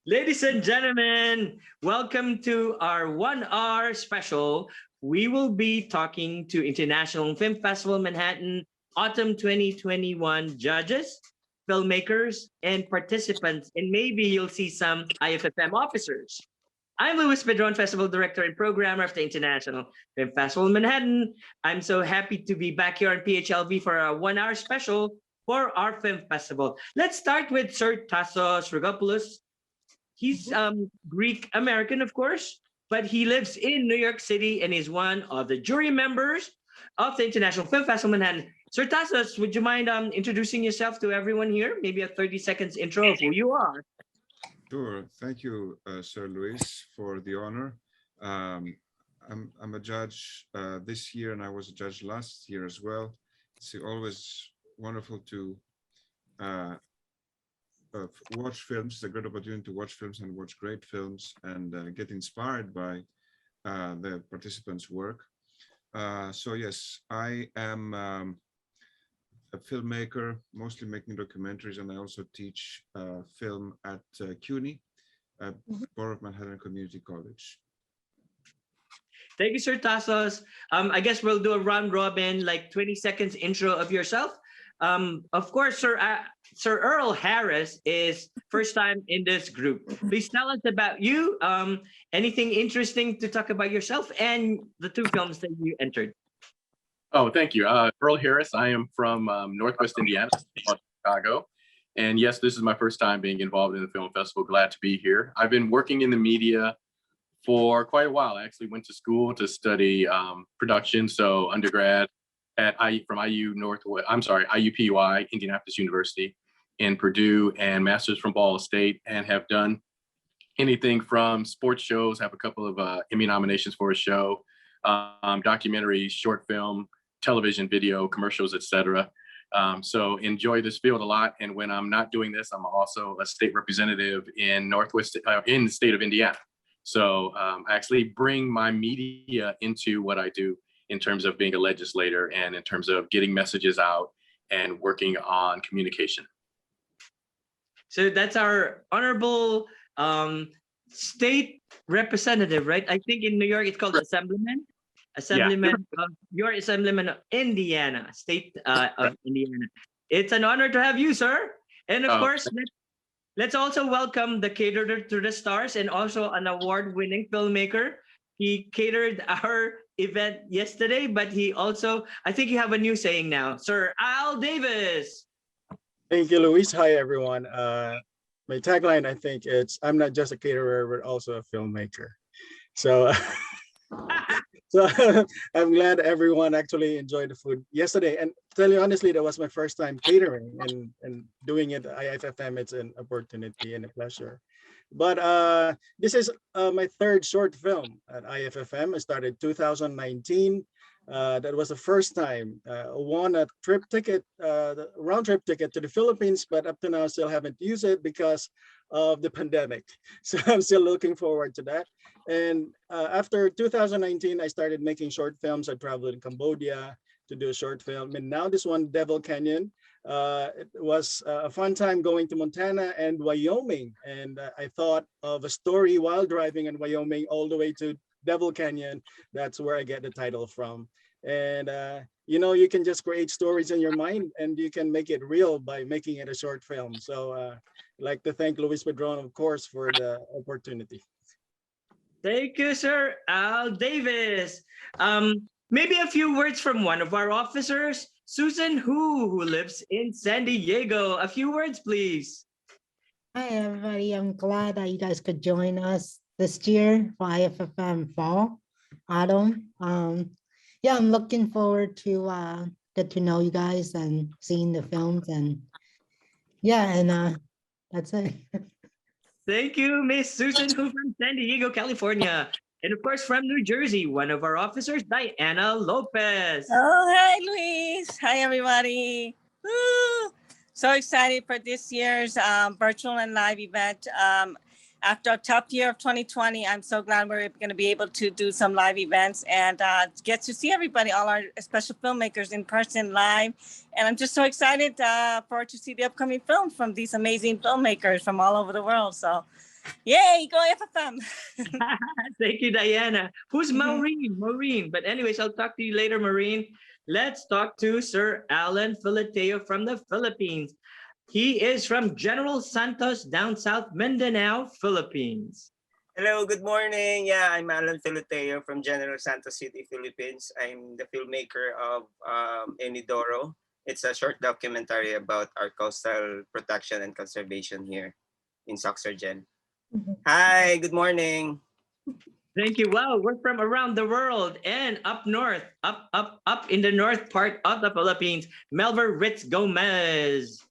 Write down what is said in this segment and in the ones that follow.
Ladies and gentlemen, welcome to our 1 hour special. We will be talking to International Film Festival Manhattan Autumn 2021 judges, filmmakers, and participants, and maybe you'll see some IFFM officers. I'm Luis Pedron, Festival Director and Programmer of the International Film Festival Manhattan. I'm so happy to be back here on PHLV for a 1 hour special for our film festival. Let's start with Sir Tassos Rogopoulos. He's Greek American, of course, but he lives in New York City and is one of the jury members of the International Film Festival Manhattan. Sir Tassos, would you mind introducing yourself to everyone here? Maybe a 30 seconds intro of who you are. Sure. Thank you, Sir Luis, for the honor. I'm a judge this year, and I was a judge last year as well. It's always wonderful to watch films. It's a great opportunity to watch films and watch great films and get inspired by the participants' work. So yes, I am a filmmaker, mostly making documentaries, and I also teach film at CUNY, Borough of Manhattan Community College. Thank you, Sir Tassos. I guess we'll do a round robin, like 20 seconds intro of yourself. Of course, Sir Earl Harris is first time in this group. Please tell us about you. Anything interesting to talk about yourself and the 2 films that you entered. Oh, thank you. Earl Harris. I am from Northwest Indiana, Chicago. And yes, this is my first time being involved in the film festival. Glad to be here. I've been working in the media for quite a while. I actually went to school to study production. So undergrad at IUPUI, Indianapolis University in Purdue, and master's from Ball State, and have done anything from sports shows, have a couple of Emmy nominations for a show, documentaries, short film, television, video, commercials, etc. So enjoy this field a lot. And when I'm not doing this, I'm also a state representative in in the state of Indiana. So I actually bring my media into what I do in terms of being a legislator and in terms of getting messages out and working on communication. So that's our honorable state representative, right? I think in New York it's called Assemblyman. Your Assemblyman of Indiana, state of Indiana. It's an honor to have you, sir. And of course, let's also welcome the caterer to the stars and also an award-winning filmmaker. He catered our event yesterday, but he also, I think you have a new saying now, Sir Al Davis. Thank you, Luis. Hi, everyone. My tagline, I think it's, I'm not just a caterer, but also a filmmaker. So, so I'm glad everyone actually enjoyed the food yesterday. And to tell you honestly, that was my first time catering and doing it at IFFM. It's an opportunity and a pleasure. But this is my 3rd short film at IFFM. I started 2019. That was the first time I won a trip ticket, the round trip ticket to the Philippines, but up to now still haven't used it because of the pandemic. So I'm still looking forward to that. And after 2019, I started making short films. I traveled in Cambodia to do a short film. And now this one, Devil Canyon, it was a fun time going to Montana and Wyoming. And I thought of a story while driving in Wyoming all the way to Devil Canyon. That's where I get the title from. And you know, you can just create stories in your mind and you can make it real by making it a short film. So I'd like to thank Luis Pedron, of course, for the opportunity. Thank you, Sir Al Davis. Maybe a few words from one of our officers, Susan who lives in San Diego. A few words, please. Hi, everybody. I'm glad that you guys could join us this year for IFFM Fall, Autumn. Yeah, I'm looking forward to get to know you guys and seeing the films. And yeah, and that's it. Thank you, Miss Susan Hu from San Diego, California. And of course, from New Jersey, one of our officers, Diana Lopez. Oh, hi, Luis. Hi, everybody. Woo! So excited for this year's virtual and live event. After a tough year of 2020, I'm so glad we're going to be able to do some live events and get to see everybody, all our special filmmakers in person live. And I'm just so excited to see the upcoming films from these amazing filmmakers from all over the world. So Yay, go FFM. Thank you, Diana. Who's Mhm. Maureen? Maureen. But anyways, I'll talk to you later, Maureen. Let's talk to Sir Alan Filateo from the Philippines. He is from General Santos, down south Mindanao, Philippines. Hello, good morning. Yeah, I'm Alan Filoteo from General Santos City, Philippines. I'm the filmmaker of Enidoro. It's a short documentary about our coastal protection and conservation here in Soxargen. Hi, good morning. Thank you. Wow, we're from around the world and up north, up in the north part of the Philippines. Melver Ritz Gomez.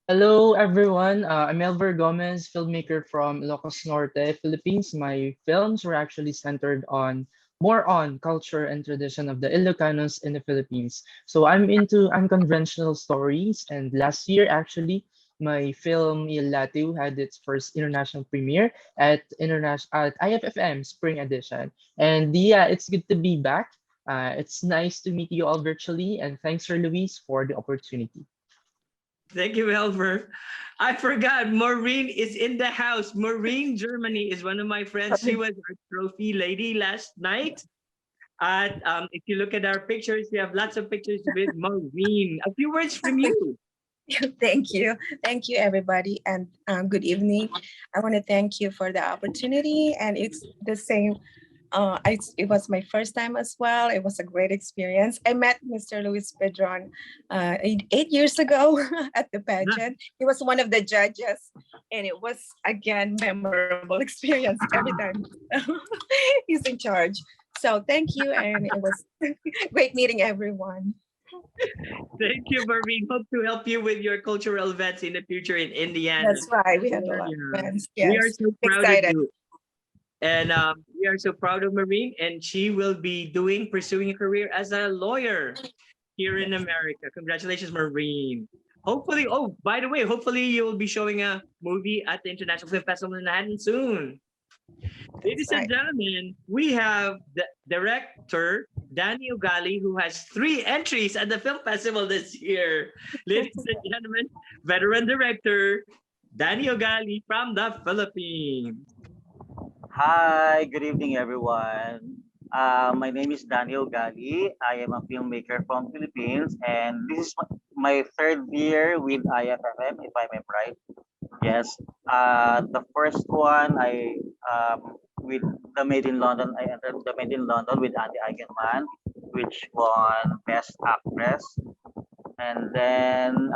Hello, everyone. I'm Elver Gomez, filmmaker from Ilocos Norte, Philippines. My films were actually centered on more on culture and tradition of the Ilocanos in the Philippines. So I'm into unconventional stories. And last year, actually, my film Ilatu had its first international premiere at IFFM Spring Edition. And yeah, it's good to be back. It's nice to meet you all virtually. And thanks, Sir Luis, for the opportunity. Thank you, Melver. I forgot, Maureen is in the house. Maureen, Germany is one of my friends. She was our trophy lady last night. If you look at our pictures, we have lots of pictures with Maureen. A few words from you. Thank you. Thank you, everybody, and good evening. I want to thank you for the opportunity, and it's the same. It was my first time as well. It was a great experience. I met Mr. Luis Pedron 8 years ago at the pageant. He was one of the judges, and it was, again, memorable experience every time. He's in charge. So thank you, and it was great meeting everyone. Thank you, Maureen. Hope to help you with your cultural events in the future in Indiana. That's right. We had a lot of Yeah. plans. We are Yes. so proud Excited. of you. And we are so proud of Maureen, and she will be pursuing a career as a lawyer here in America. Congratulations, Maureen. Hopefully, oh, by the way, hopefully you will be showing a movie at the International Film Festival in Manhattan soon. Ladies and right. gentlemen, we have the director, Daniel Galli, who has 3 entries at the film festival this year. Ladies and gentlemen, veteran director, Daniel Galli from the Philippines. Hi, good evening, everyone. My name is Daniel Galli. I am a filmmaker from Philippines, and this is my 3rd year with IFFM, if I'm right. Yes. The first one, with the Made in London. I entered the Made in London with Andy Eigenman, which won Best Actress. And then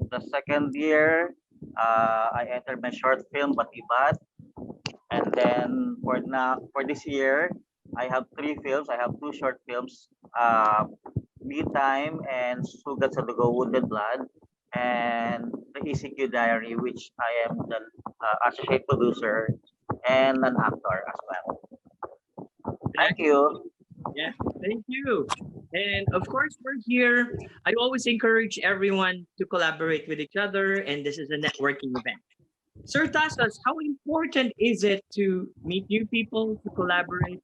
the 2nd year, I entered my short film Batibat. And then for this year, I have 3 films. I have 2 short films, Me Time and Sugat sa Dugo, Wounded Blood, and the ECQ Diary, which I am the associate producer and an actor as well. Thank you. Yeah, thank you. And of course, we're here. I always encourage everyone to collaborate with each other, and this is a networking event. Sir Tassos, how important is it to meet new people, to collaborate,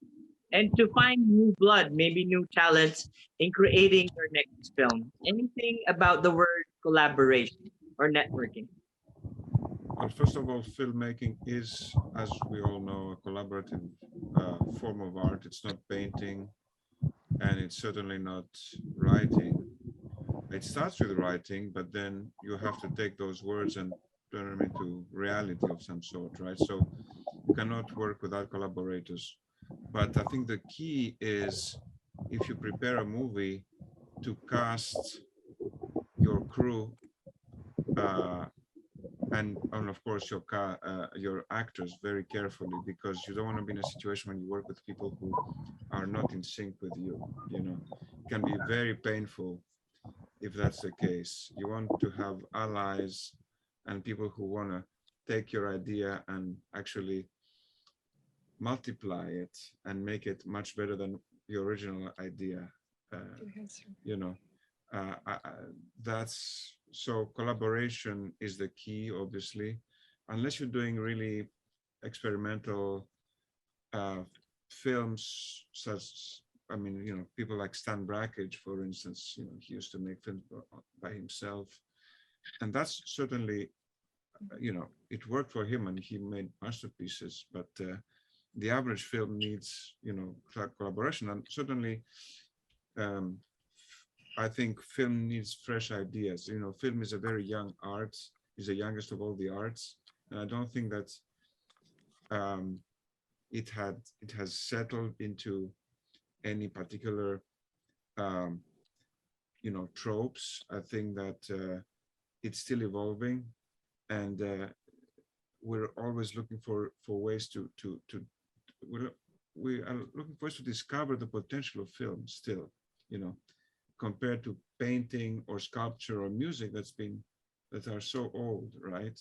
and to find new blood, maybe new talents in creating your next film? Anything about the word collaboration or networking? Well, first of all, filmmaking is, as we all know, a collaborative form of art. It's not painting, and it's certainly not writing. It starts with writing, but then you have to take those words and turn them into reality of some sort, right? So you cannot work without collaborators. But I think the key is, if you prepare a movie, to cast your crew and of course your actors very carefully, because you don't want to be in a situation when you work with people who are not in sync with you. You know, it can be very painful if that's the case. You want to have allies and people who want to take your idea and actually multiply it and make it much better than the original idea. You know, that's so collaboration is the key, obviously, unless you're doing really experimental films, such, I mean, you know, people like Stan Brakhage, for instance, you know, he used to make films by himself, and that's certainly it worked for him and he made masterpieces, but the average film needs, collaboration. And certainly, um, I think film needs fresh ideas. Film is a very young art, is the youngest of all the arts. And I don't think that um, it has settled into any particular, um, tropes. I think that it's still evolving, and we're always looking for ways to we are looking for ways to discover the potential of film still, compared to painting or sculpture or music that are so old, right?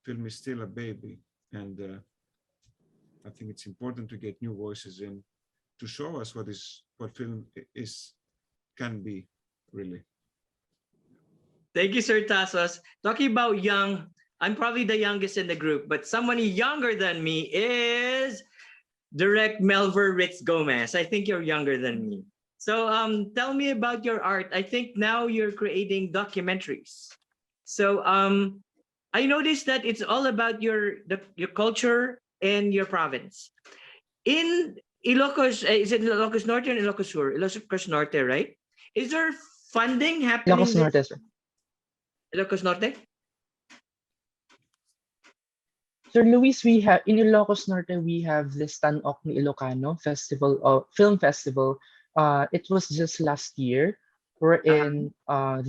Film is still a baby, and I think it's important to get new voices in to show us what film can be, really. Thank you, Sir Tassos. Talking about young, I'm probably the youngest in the group, but someone younger than me is Direct Melver Ritz Gomez. I think you're younger than me. So tell me about your art. I think now you're creating documentaries. So I noticed that it's all about your culture and your province. In Ilocos, is it Ilocos Norte or Ilocos Sur? Ilocos Norte, right? Is there funding happening? Ilocos Norte, sir. Ilocos Norte? Sir Luis, we have in Ilocos Norte we have the Stanok ni Ilocano Festival, film festival. It was just last year, wherein our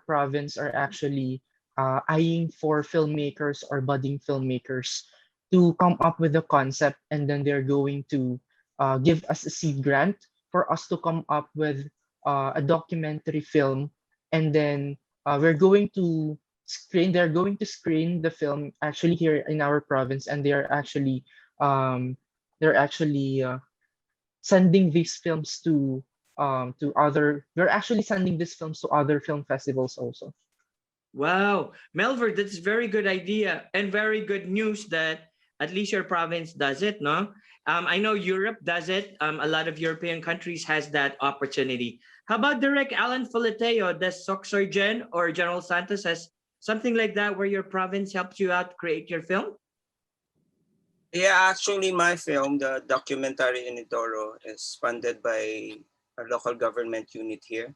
province are actually eyeing for filmmakers or budding filmmakers to come up with a concept, and then they're going to give us a seed grant for us to come up with a documentary film, and then we're going to screen. They're going to screen the film actually here in our province, and um, they're actually sending these films to other. We're actually sending these films to other film festivals also. Wow, Melver, that's a very good idea and very good news that at least your province does it, no? I know Europe does it. A lot of European countries has that opportunity. How about Direct Alan Filateo? Does Soxurgen or General Santos has something like that where your province helps you out create your film? Yeah, actually, my film, the documentary Inidoro, is funded by a local government unit here.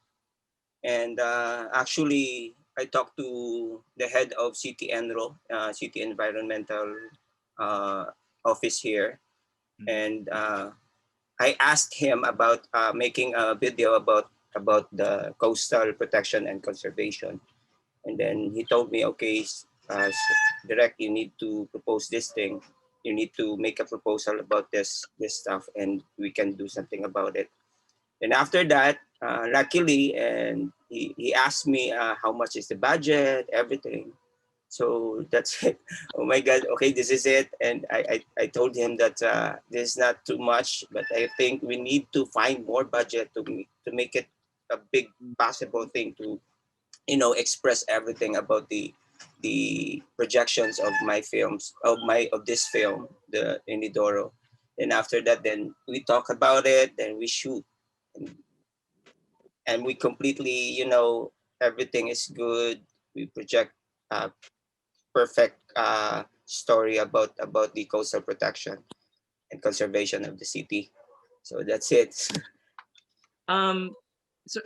And actually, I talked to the head of City Enro, City Environmental Office here. And I asked him about making a video about the coastal protection and conservation. And then he told me, okay, Direct, you need to propose this thing. You need to make a proposal about this stuff, and we can do something about it. And after that, luckily, and he asked me how much is the budget, everything. So that's it. Oh my God, okay, this is it. And I told him that this is not too much, but I think we need to find more budget to make it a big possible thing to, express everything about the projections of my films, of this film, the Inidoro. And after that, then we talk about it, then we shoot. And we completely, everything is good. We project perfect story about the coastal protection and conservation of the city. So that's it. So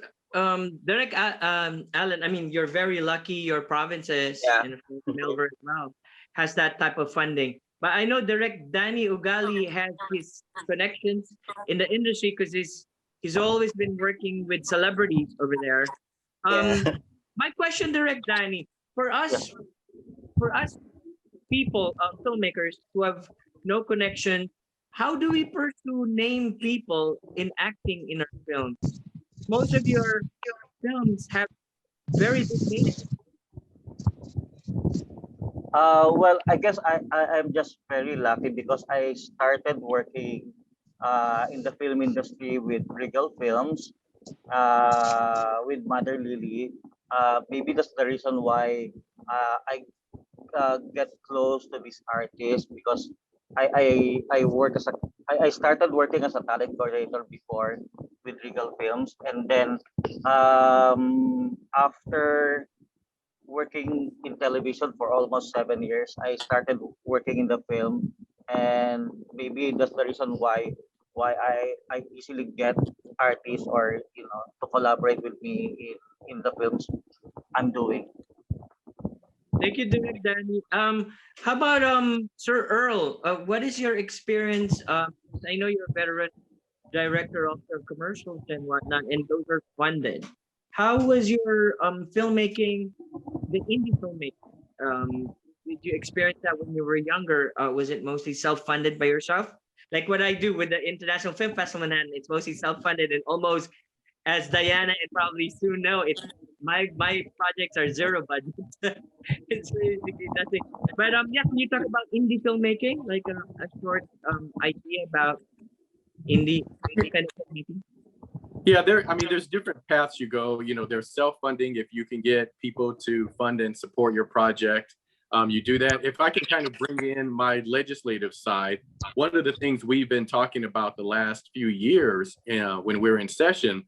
Derek, Alan, I mean, you're very lucky. Your provinces Yeah. and Melbourne as well has that type of funding. But I know Direct Danny Ugali has his connections in the industry because he's always been working with celebrities over there. Yeah. My question, Direct Danny, for us people, filmmakers who have no connection, how do we pursue name people in acting in our films? Most of your films have very big names. Well, I guess I'm just very lucky because I started working in the film industry with Regal Films, with Mother Lily. Maybe that's the reason why I get close to these artists, because I started working as a talent coordinator before with Regal Films, and then after working in television for almost 7 years. I started working in the film, and maybe that's the reason why I easily get artists or to collaborate with me in the films I'm doing. Thank you, Direk Danny. How about Sir Earl? What is your experience? I know you're a veteran director also of commercials and whatnot, and those are funded. How was your filmmaking, the indie filmmaking? Did you experience that when you were younger? Was it mostly self-funded by yourself? Like what I do with the International Film Festival in Manhattan, it's mostly self-funded and almost, as Diana and probably soon know, it's my projects are zero budget. It's basically nothing. But yeah, can you talk about indie filmmaking, like a short idea about indie kind of filmmaking? Yeah, there's different paths you go. There's self-funding if you can get people to fund and support your project. You do that. If I can kind of bring in my legislative side, one of the things we've been talking about the last few years when we're in session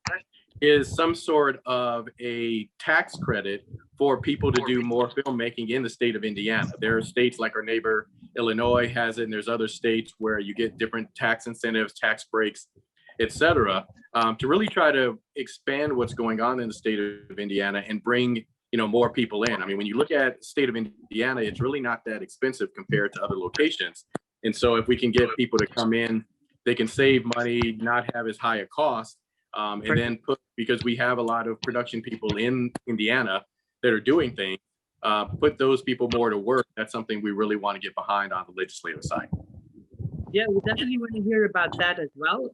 is some sort of a tax credit for people to do more filmmaking in the state of Indiana. There are states like our neighbor Illinois has it, and there's other states where you get different tax incentives, tax breaks, etc., to really try to expand what's going on in the state of Indiana and bring more people in. I mean, when you look at the state of Indiana, it's really not that expensive compared to other locations. And so if we can get people to come in, they can save money, not have as high a cost, and then because we have a lot of production people in Indiana that are doing things, put those people more to work. That's something we really want to get behind on the legislative side. Yeah, we definitely want to hear about that as well.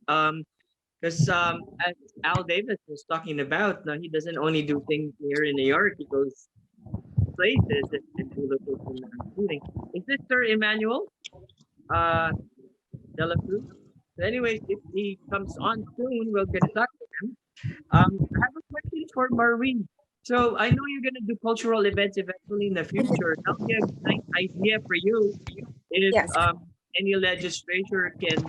Because as Al Davis was talking about, now he doesn't only do things here in New York, he goes places and do location shooting. Is this Sir Emmanuel De La Cruz? So anyways, if he comes on soon, we're gonna talk to him. I have a question for Maureen. So I know you're gonna do cultural events eventually in the future. Now we have a nice idea for you if Yes. any legislature can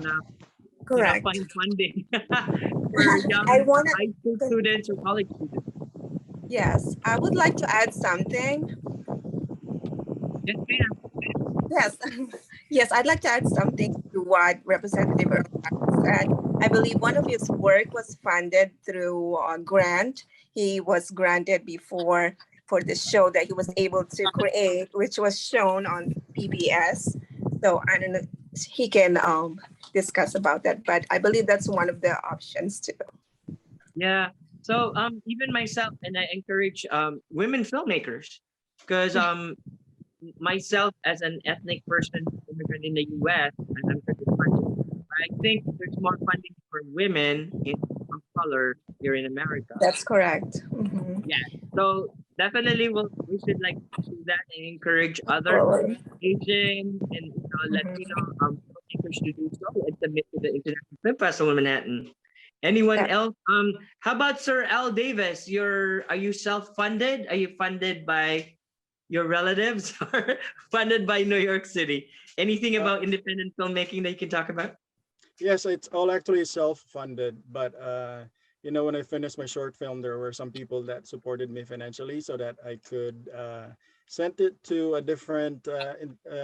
Correct. find funding for young high school students or college students. Yes, I would like to add something. Yes, ma'am. Yes, yes, I'd like to add something to what Representative Earl Harris said. I believe one of his work was funded through a grant. He was granted before for the show that he was able to create, which was shown on PBS. So I don't know, he can discuss about that, but I believe that's one of the options too. Yeah. So even myself, and I encourage women filmmakers, because myself as an ethnic person immigrant in the US, and I'm pretty funded, I think there's more funding for women of color here in America. That's correct. Mm-hmm. Yeah. So definitely we should like do that and encourage other Asian and Latino filmmakers to do so and submit to the International Film Festival in Manhattan. Anyone else? How about Sir Al Davis? Are you self-funded? Are you funded by your relatives or funded by New York City? Anything about independent filmmaking that you can talk about? Yes, it's all actually self-funded, but when I finished my short film, there were some people that supported me financially so that I could send it to a different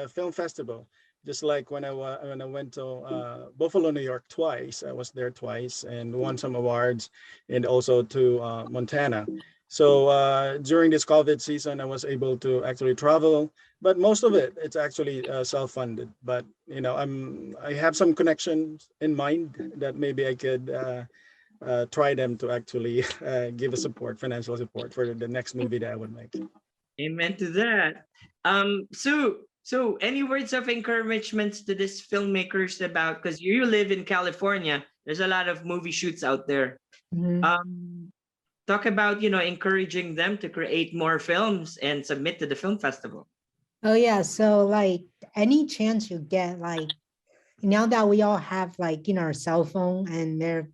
film festival. Just like when I went to Buffalo, New York twice, I was there twice and won some awards, and also to Montana. So during this COVID season, I was able to actually travel, but most of it's actually self-funded. But I have some connections in mind that maybe I could try them to actually give a financial support for the next movie that I would make. Amen to that. So any words of encouragement to these filmmakers about, because you live in California, there's a lot of movie shoots out there. Mm-hmm. Talk about, encouraging them to create more films and submit to the film festival. Oh yeah, so like any chance you get, like now that we all have like, our cell phone and they're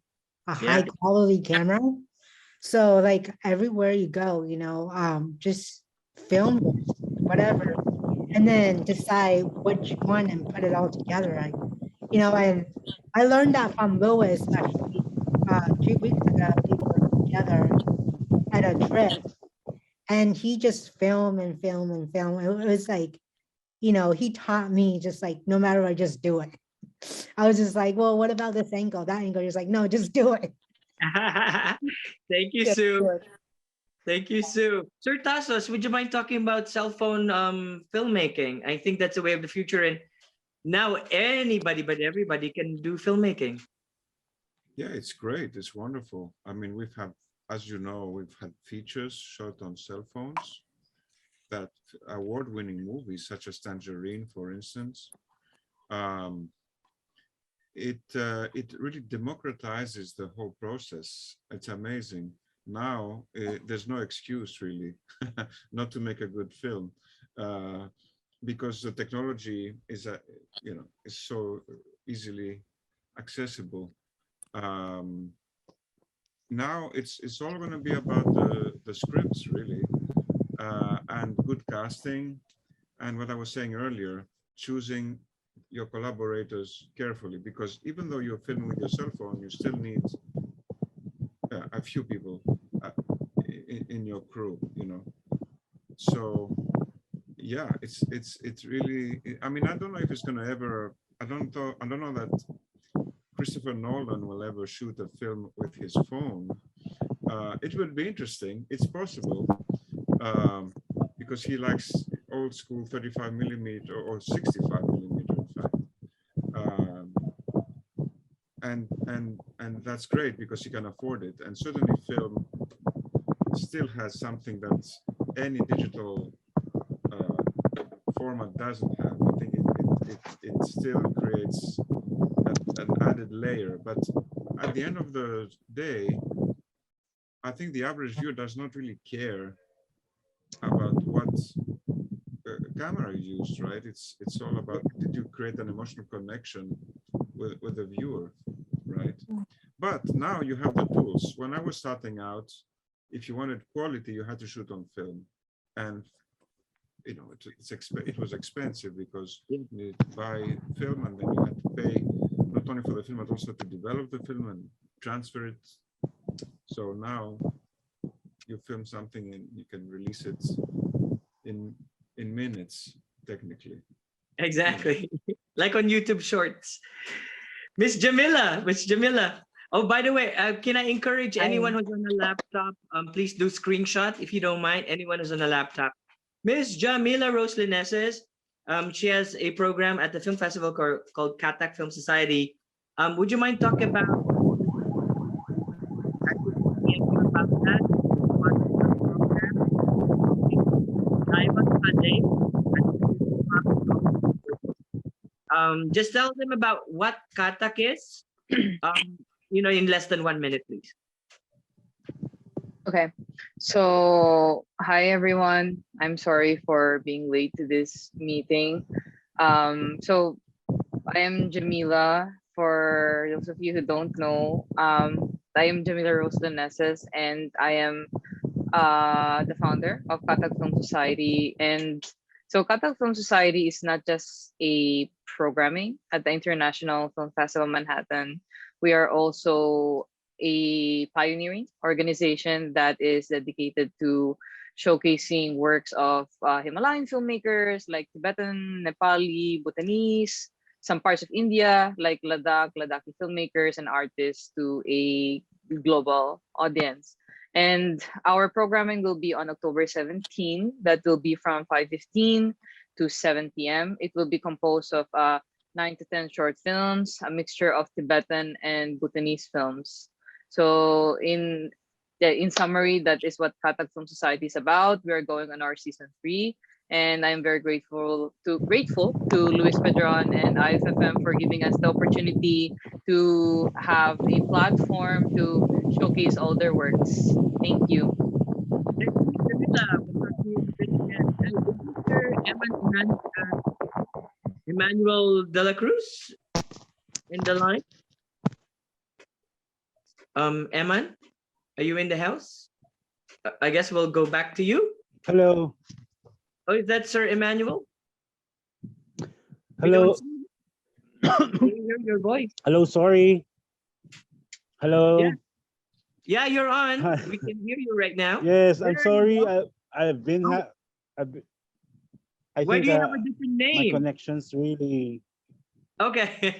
a high quality camera. So like everywhere you go, just film whatever, and then decide which one and put it all together. And I learned that from Louis actually 2 weeks ago. We were together at a trip, and he just film and film and film. It was like, you know, he taught me just like, no matter what, just do it. I was just like, well, what about this angle, that angle? He's like, no, just do it. Thank you, Yes, Sue. sure. Thank you, Sue. Sir Tassos, would you mind talking about cell phone filmmaking? I think that's the way of the future, and now anybody but everybody can do filmmaking. Yeah, it's great. It's wonderful. I mean, we've had, as you know, we've had features shot on cell phones, that award-winning movies such as Tangerine, for instance. It really democratizes the whole process. It's amazing. Now there's no excuse really not to make a good film, because the technology is is so easily accessible. Now it's all going to be about the scripts really, and good casting, and what I was saying earlier, choosing your collaborators carefully, because even though you're filming with your cell phone, you still need a few people in your crew, you know. So yeah, it's really, I mean, I don't know if it's going to ever, I don't know that Christopher Nolan will ever shoot a film with his phone. It would be interesting. It's possible, because he likes old school 35 millimeter or 65 millimeter, in fact. And that's great because he can afford it. And certainly film still has something that any digital format doesn't have. I think it still creates an added layer. But at the end of the day, I think the average viewer does not really care about what camera you used, right? It's all about, did you create an emotional connection with the viewer, right? But now you have the tools. When I was starting out, if you wanted quality, you had to shoot on film, and you know it was expensive because you needed to buy film, and then you had to pay not only for the film but also to develop the film and transfer it. So now you film something and you can release it in minutes, technically. Exactly. Like on YouTube Shorts. Miss Jamila. Oh, by the way, can I encourage anyone who's on a laptop, please do screenshot if you don't mind, anyone who's on a laptop. Miss Jamila Rose Lineses, she has a program at the film festival called Katak Film Society. Would you mind talking about that? Just tell them about what Katak is, you know, in less than 1 minute, please. Okay, so hi everyone. I'm sorry for being late to this meeting. So I am Jamila. For those of you who don't know, I am Jamila Rose Laneses, and I am the founder of Katak Film Society. And so Katak Film Society is not just a programming at the International Film Festival Manhattan. We are also a pioneering organization that is dedicated to showcasing works of Himalayan filmmakers like Tibetan, Nepali, Bhutanese, some parts of India like Ladakhi filmmakers and artists to a global audience. And our programming will be on October 17. That will be from 5:15 to 7 p.m. It will be composed of 9 to 10 short films, a mixture of Tibetan and Bhutanese films. So in summary, that is what Katak Film Society is about. We are going on our season 3, and I'm very grateful to Luis Pedron and IFFM for giving us the opportunity to have a platform to showcase all their works. Thank you. Emmanuel De La Cruz in the line. Eman, are you in the house? I guess we'll go back to you. Hello. Oh, is that Sir Emmanuel? Hello. Can you hear your voice? Hello, sorry. Hello. Yeah, you're on. Hi. We can hear you right now. Yes, I'm Where are you sorry. from? I've been Oh, ha- I've, be- I why do think you have a different my name? connection's really. Okay.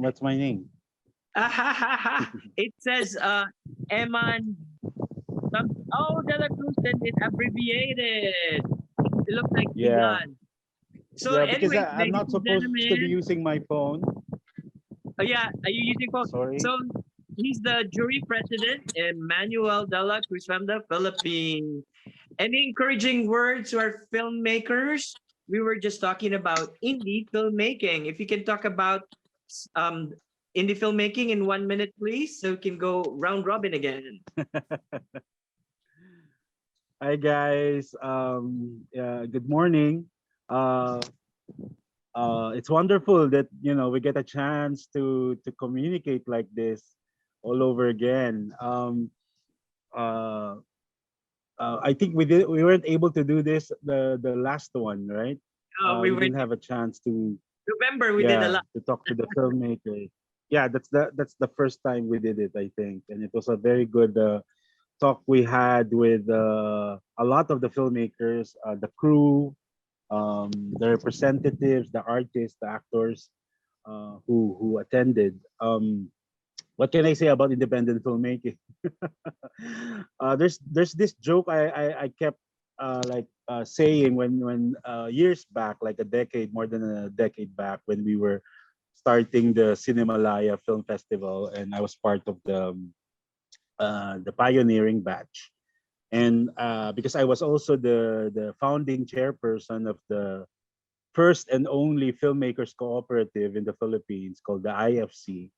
What's my name? It says Eman. Oh, De La Cruz, then it abbreviated. It looks like Yeah, Ilan. So, yeah, because anyways, I'm ladies not and supposed to be gentlemen, using my phone. oh yeah, are you using phone? Sorry. So he's the jury president, Emmanuel De La Cruz from the Philippines. Any encouraging words to our filmmakers? We were just talking about indie filmmaking. If you can talk about um, indie filmmaking in 1 minute, please, so we can go round robin again. Hi guys. Good morning. Uh, it's wonderful that we get a chance to communicate like this all over again. Uh, I think we weren't able to do this the last one, right? We We were didn't have a chance to November. We did a lot. to talk to the filmmaker. Yeah, that's the first time we did it, I think, and it was a very good talk we had with a lot of the filmmakers, the crew, the representatives, the artists, the actors who attended. What can I say about independent filmmaking? There's this joke I kept saying when years back, like a decade, more than a decade back, when we were starting the Cinemalaya Film Festival, and I was part of the pioneering batch. And because I was also the founding chairperson of the first and only filmmakers cooperative in the Philippines called the IFC,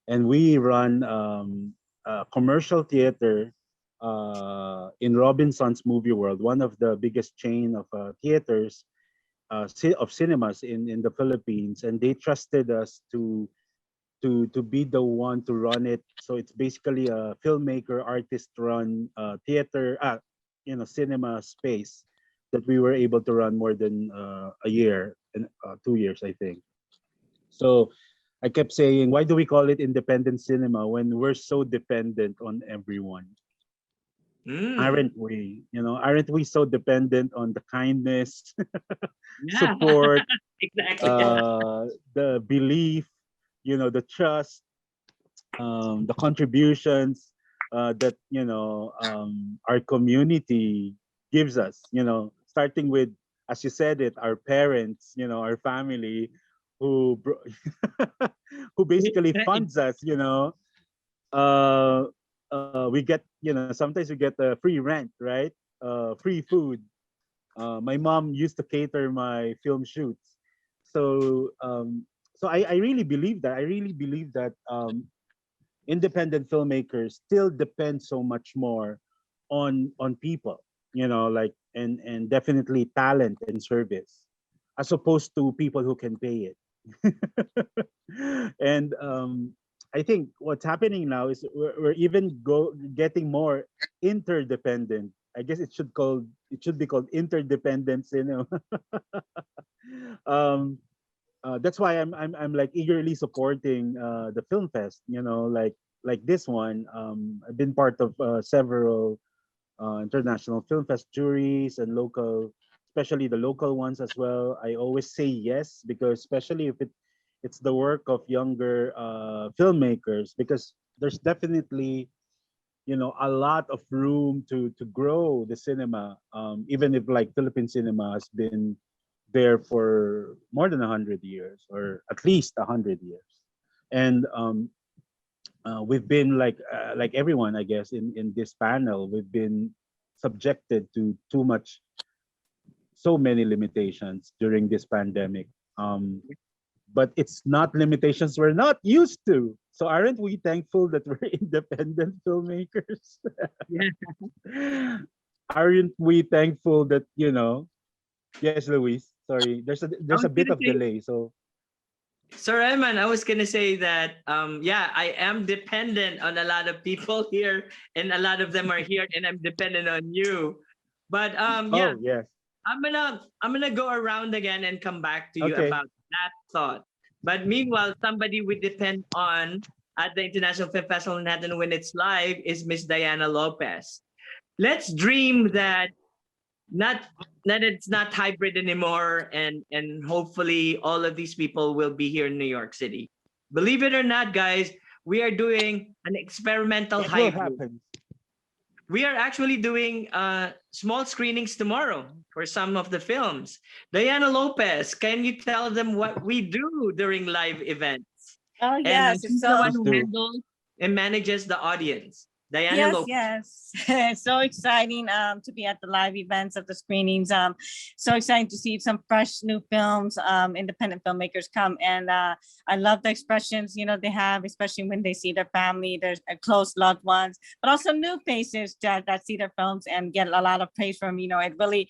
and we run a commercial theater in Robinson's Movie World, one of the biggest chain of theaters of cinemas in the Philippines, and they trusted us to be the one to run it. So it's basically a filmmaker artist run theater, cinema space that we were able to run more than a year and 2 years, I think. So I kept saying, why do we call it independent cinema when we're so dependent on everyone? Aren't we? Aren't we so dependent on the kindness, Yeah, support, exactly. the belief, the trust, the contributions that our community gives us. Starting with, as you said it, our parents, our family, who who basically funds us. Uh, we get, sometimes we get free rent, right? Free food. My mom used to cater my film shoots, so I really believe that. I really believe that independent filmmakers still depend so much more on people, and definitely talent and service, as opposed to people who can pay it. And I think what's happening now is we're even getting more interdependent. I guess it should be called interdependence. That's why I'm like eagerly supporting the film fest. Like this one. I've been part of several international film fest juries and local, especially the local ones as well. I always say yes, because especially if it's the work of younger filmmakers, because there's definitely a lot of room to grow the cinema, even if like Philippine cinema has been there for more than 100 years, or at least 100 years. And we've been like everyone, I guess, in this panel, we've been subjected to so many limitations during this pandemic. But it's not limitations we're not used to. So aren't we thankful that we're independent filmmakers? Yeah. Aren't we thankful that, yes, Luis, sorry, I there's was a bit gonna of say, delay. So Sir Eman, I was gonna say that yeah, I am dependent on a lot of people here, and a lot of them are here, and I'm dependent on you. But yeah, oh yes, I'm gonna go around again and come back to you okay. about that thought. But meanwhile, somebody we depend on at the International Film Festival in Manhattan when it's live is Miss Diana Lopez. Let's dream that not that it's not hybrid anymore, and hopefully all of these people will be here in New York City. Believe it or not, guys, we are doing an experimental That will hybrid. happen. We are actually doing small screenings tomorrow for some of the films. Diana Lopez, can you tell them what we do during live events? Oh, And yes. It's she's the one so, who handles and manages the audience. Diana yes, Lopez. yes. It's so exciting to be at the live events of the screenings. So exciting to see some fresh new films, independent filmmakers come. And I love the expressions, you know, they have, especially when they see their family, their close loved ones, but also new faces that see their films and get a lot of praise from, you know, it really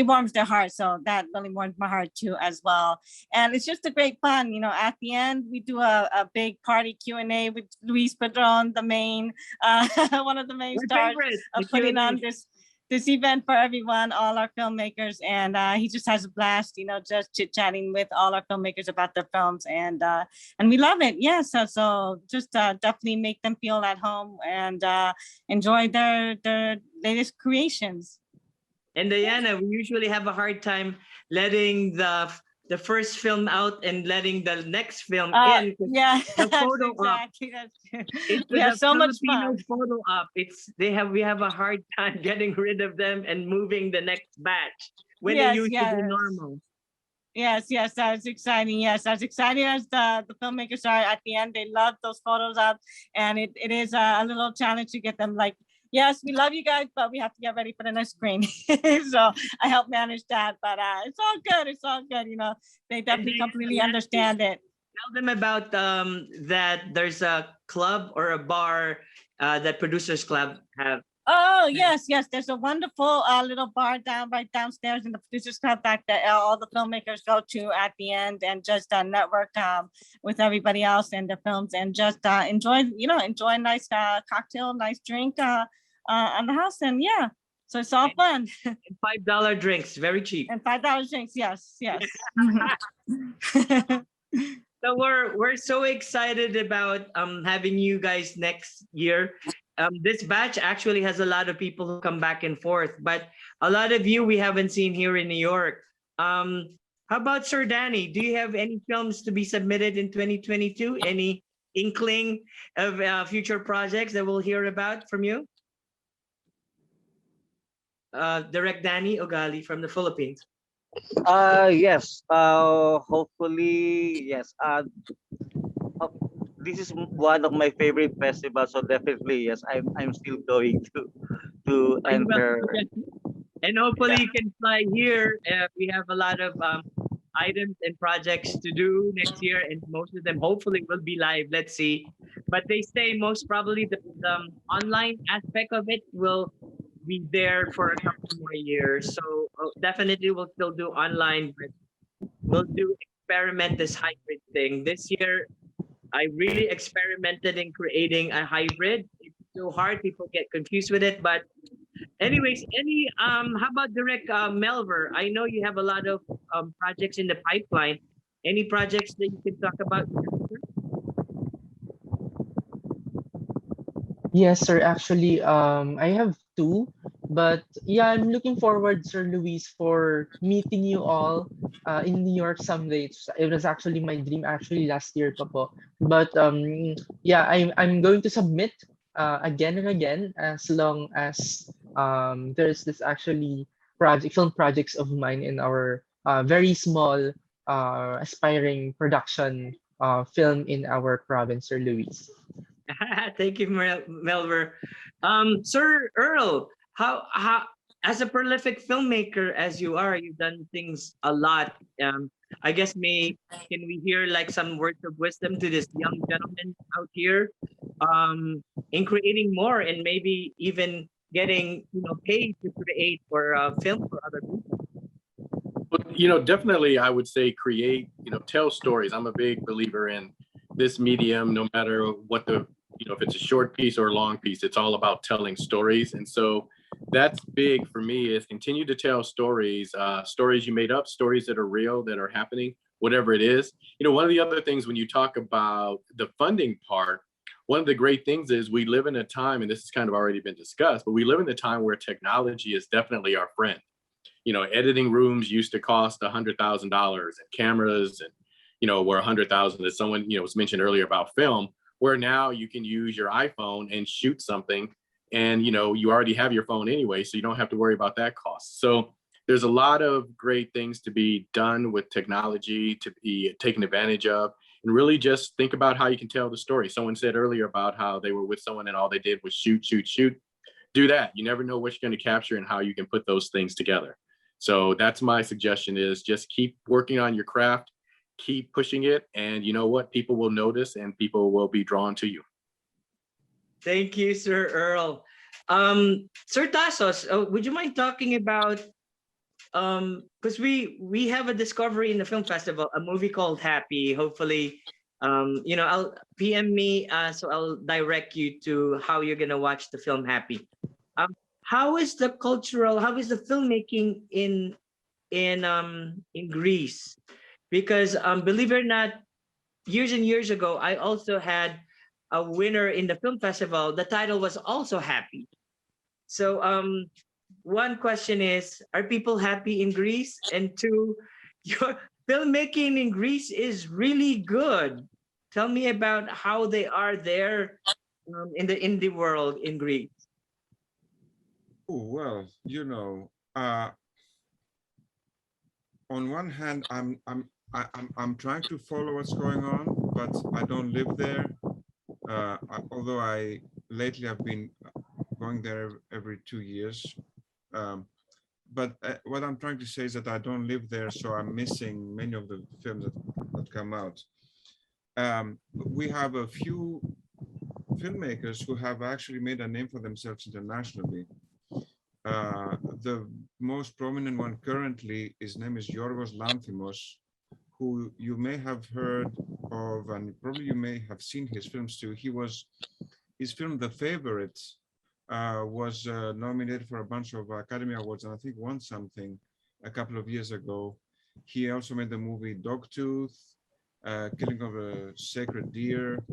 warms their heart. So that really warms my heart too as well. And it's just a great fun, you know, at the end, we do a big party Q&A with Luis Pedron, the main, one of the main My stars favorite, of the putting on Q&A. this event for everyone, all our filmmakers, and he just has a blast, you know, just chit-chatting with all our filmmakers about their films, and we love it. Yes, so just definitely make them feel at home and enjoy their latest creations. And Diana, we usually have a hard time letting the first film out and letting the next film in. Yeah, The photo op. exactly. That's true. It's We have the so much Filipino fun. photo op. We have a hard time getting rid of them and moving the next batch when they Yes, used to yes. be normal. Yes, that's exciting. Yes, as exciting as the filmmakers are at the end, they love those photos up, and it is a little challenge to get them like, yes, we love you guys, but we have to get ready for the next screen. So I help manage that, but it's all good. It's all good. You know, they definitely completely understand it. Tell them about that there's a club or a bar that Producers Club have. Oh, yes. There's a wonderful little bar right downstairs in the Producers Club back that all the filmmakers go to at the end and just network with everybody else in the films and just enjoy a nice cocktail, nice drink on the house. And yeah, so it's all fun. And $5 drinks, very cheap. And $5 drinks, yes. So we're so excited about having you guys next year. This batch actually has a lot of people who come back and forth, but a lot of you we haven't seen here in New York. How about Sir Danny? Do you have any films to be submitted in 2022? Any inkling of future projects that we'll hear about from you? Direct Danny Ogali from the Philippines. Yes. Hopefully, yes. This is one of my favorite festivals, so definitely, yes. I'm still going to enter. And hopefully you can fly here. We have a lot of items and projects to do next year, and most of them hopefully will be live. Let's see. But they say most probably the online aspect of it will be there for a couple more years. So definitely we'll still do online, but we'll experiment this hybrid thing. This year, I really experimented in creating a hybrid. It's so hard, people get confused with it. But anyways, how about Direct Melver? I know you have a lot of projects in the pipeline. Any projects that you can talk about? Yes, sir. Actually, I have two, but yeah, I'm looking forward, Sir Luis, for meeting you all in New York someday. It was actually my dream actually last year pa po. But yeah, I'm going to submit again and again as long as there's this actually film projects of mine in our very small aspiring production film in our province, Sir Luis. Thank you, Melver. Sir Earl, how as a prolific filmmaker as you are, you've done things a lot. I guess can we hear like some words of wisdom to this young gentleman out here in creating more and maybe even getting paid to create or film for other people? Well, definitely I would say create, tell stories. I'm a big believer in this medium, no matter what if it's a short piece or a long piece, it's all about telling stories. And so that's big for me, is continue to tell stories, stories you made up, stories that are real, that are happening, whatever it is. One of the other things when you talk about the funding part, one of the great things is we live in a time, and this has kind of already been discussed, but we live in a time where technology is definitely our friend. editing rooms used to cost $100,000, and cameras and were 100,000. As someone was mentioned earlier about film, where now you can use your iPhone and shoot something, and you already have your phone anyway, so you don't have to worry about that cost. So there's a lot of great things to be done with technology to be taken advantage of, and really just think about how you can tell the story. Someone said earlier about how they were with someone and all they did was shoot, shoot, shoot. Do that. You never know what you're going to capture and how you can put those things together. So that's my suggestion, is just keep working on your craft, keep pushing it, and you know what? People will notice and people will be drawn to you. Thank you, Sir Earl. Sir Tassos, would you mind talking about, because we have a discovery in the film festival, a movie called Happy. Hopefully, I'll PM me, so I'll direct you to how you're gonna watch the film Happy. How is the filmmaking in Greece? Because believe it or not, years and years ago, I also had a winner in the film festival. The title was also Happy. So one question is, are people happy in Greece? And two, your filmmaking in Greece is really good. Tell me about how they are there in the indie world in Greece. Oh, well, on one hand, I'm trying to follow what's going on, but I don't live there. Although lately I've been going there every 2 years. But what I'm trying to say is that I don't live there, so I'm missing many of the films that come out. We have a few filmmakers who have actually made a name for themselves internationally. The most prominent one currently, his name is Jorgos Lanthimos, who you may have heard of, and probably you may have seen his films too. His film The Favorite was nominated for a bunch of Academy Awards, and I think won something a couple of years ago. He also made the movie Dogtooth, Killing of a Sacred Deer,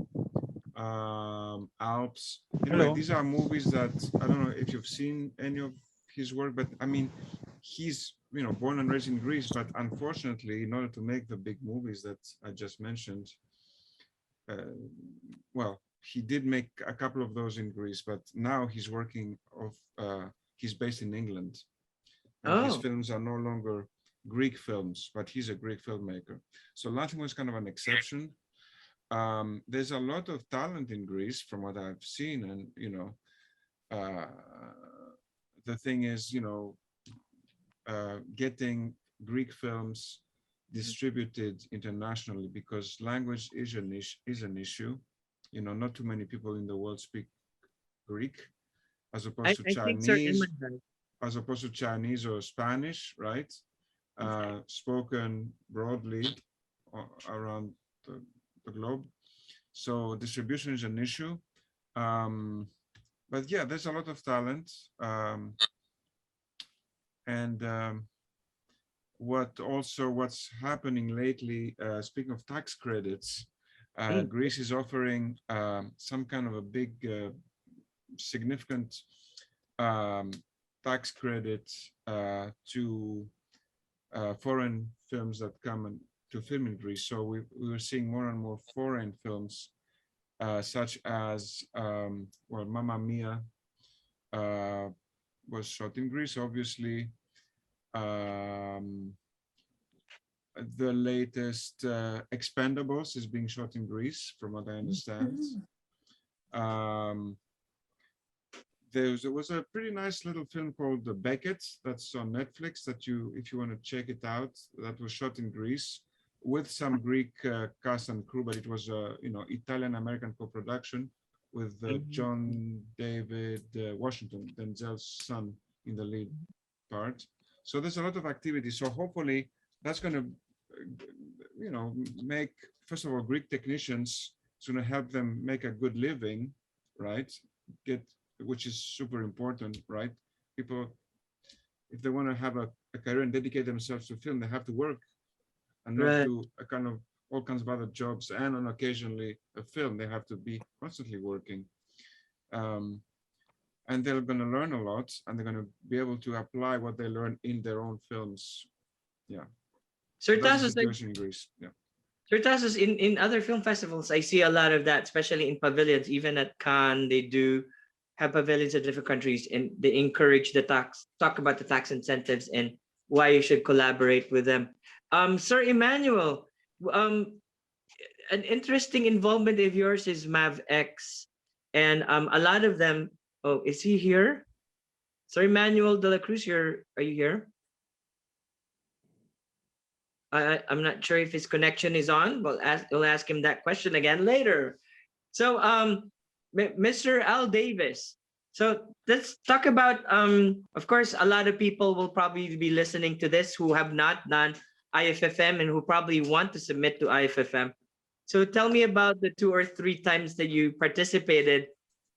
Alps. Anyway, these are movies that, I don't know if you've seen any of his work, but I mean, he's born and raised in Greece, but unfortunately, in order to make the big movies that I just mentioned, well, he did make a couple of those in Greece, but now he's he's based in England, and his films are no longer Greek films, but he's a Greek filmmaker. So Lanthimos is kind of an exception. There's a lot of talent in Greece from what I've seen, and the thing is, getting Greek films distributed internationally, because language is an issue. Not too many people in the world speak Greek, as opposed to Chinese, Chinese or Spanish, right? Spoken broadly around the globe. So distribution is an issue. But yeah, there's a lot of talent. What's happening lately, speaking of tax credits, Greece is offering some kind of a big, significant tax credit to foreign films that come to film in Greece. So we were seeing more and more foreign films, such as, Mamma Mia was shot in Greece, obviously. The latest Expendables is being shot in Greece, from what I understand. There was a pretty nice little film called The Beckett that's on Netflix that if you want to check it out, that was shot in Greece with some Greek cast and crew, but it was a Italian-American co-production with John David Washington, Denzel's son, in the lead part. So there's a lot of activity. So hopefully that's going to, make, first of all, Greek technicians, it's going to help them make a good living, right? Which is super important, right? People, if they want to have a career and dedicate themselves to film, they have to work and not do a kind of all kinds of other jobs, and on occasionally a film. They have to be constantly working. and they're going to learn a lot, and they're going to be able to apply what they learn in their own films. Yeah. So So that's the Tassos, like, situation in Greece. Yeah. so Tassos, in other film festivals, I see a lot of that, especially in pavilions. Even at Cannes, they do have pavilions of different countries, and they encourage the talk about the tax incentives and why you should collaborate with them. Sir Emmanuel, um, an interesting involvement of yours is MavX, and a lot of them. Oh, is he here? Sir Emmanuel de la Cruz, are you here? I'm not sure if his connection is on. We'll ask him that question again later. So, Mr. Al Davis. So let's talk about. Of course, a lot of people will probably be listening to this who have not done IFFM and who probably want to submit to IFFM. So tell me about the 2 or 3 times that you participated,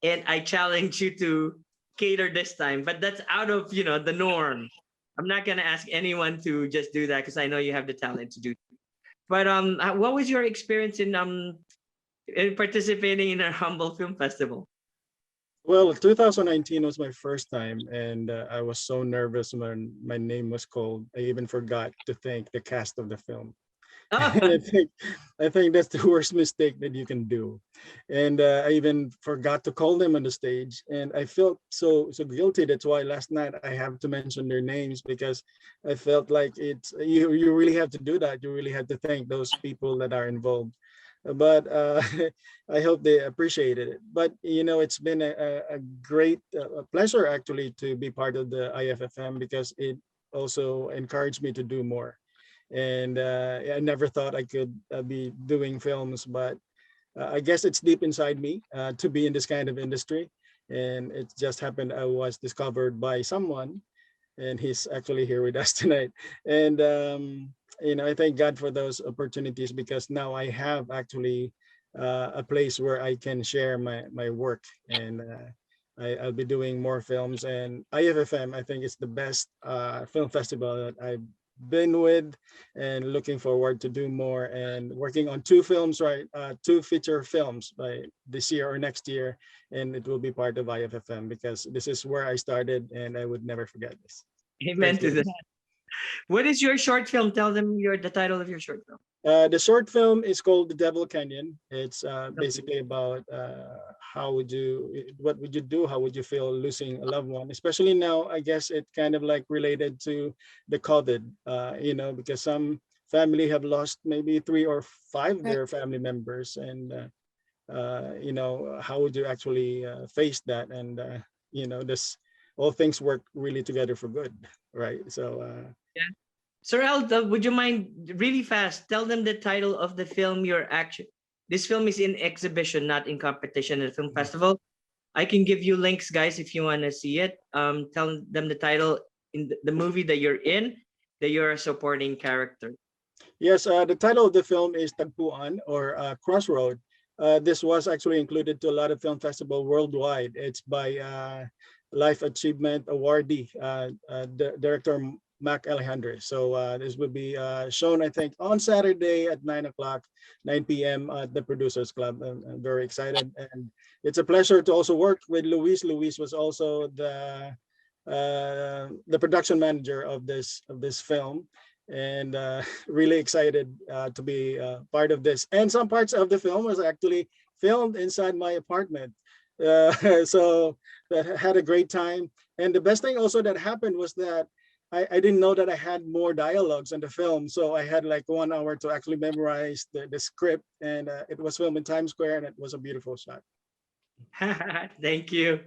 and I challenge you to cater this time. But that's out of the norm. I'm not gonna ask anyone to just do that because I know you have the talent to do. But what was your experience in participating in our humble film festival? Well, 2019 was my first time, and I was so nervous when my name was called. I even forgot to thank the cast of the film. And I think that's the worst mistake that you can do. And I even forgot to call them on the stage, and I felt so guilty. That's why last night I have to mention their names, because I felt like it's you really have to do that. You really have to thank those people that are involved. But I hope they appreciated it. But it's been a great pleasure actually to be part of the IFFM, because it also encouraged me to do more. And I never thought I could be doing films, but I guess it's deep inside me to be in this kind of industry. And it just happened I was discovered by someone, and he's actually here with us tonight. And I thank God for those opportunities, because now I have actually a place where I can share my work, and I'll be doing more films. And IFFM, I think, is the best film festival that I've been with, and looking forward to do more, and working on 2 films, right? 2 feature films by this year or next year, and it will be part of IFFM, because this is where I started, and I would never forget this. Amen Thank to you. that. What is your short film? Tell them the title of your short film. The short film is called The Devil Canyon. It's basically about what would you do? How would you feel losing a loved one? Especially now, I guess it kind of like related to the COVID, because some family have lost maybe 3 or 5 of their family members. And, how would you actually face that? And, this all things work really together for good, right? So, Yeah. Sir Al, would you mind really fast? Tell them the title of the film you're actually. This film is in exhibition, not in competition at the film festival. I can give you links, guys, if you want to see it. Tell them the title in the movie that you're in, that you're a supporting character. Yes, the title of the film is Tagpuan, or Crossroad. This was actually included to a lot of film festival worldwide. It's by Life Achievement Awardee, director Mac Alejandre. So this will be shown, I think, on Saturday at 9 o'clock, 9 p.m. at the Producers Club. I'm very excited, and it's a pleasure to also work with Luis. Luis was also the production manager of this film, and really excited to be part of this. And some parts of the film was actually filmed inside my apartment. So that had a great time. And the best thing also that happened was that I didn't know that I had more dialogues in the film. So I had like 1 hour to actually memorize the script, and it was filmed in Times Square, and it was a beautiful shot. Thank you.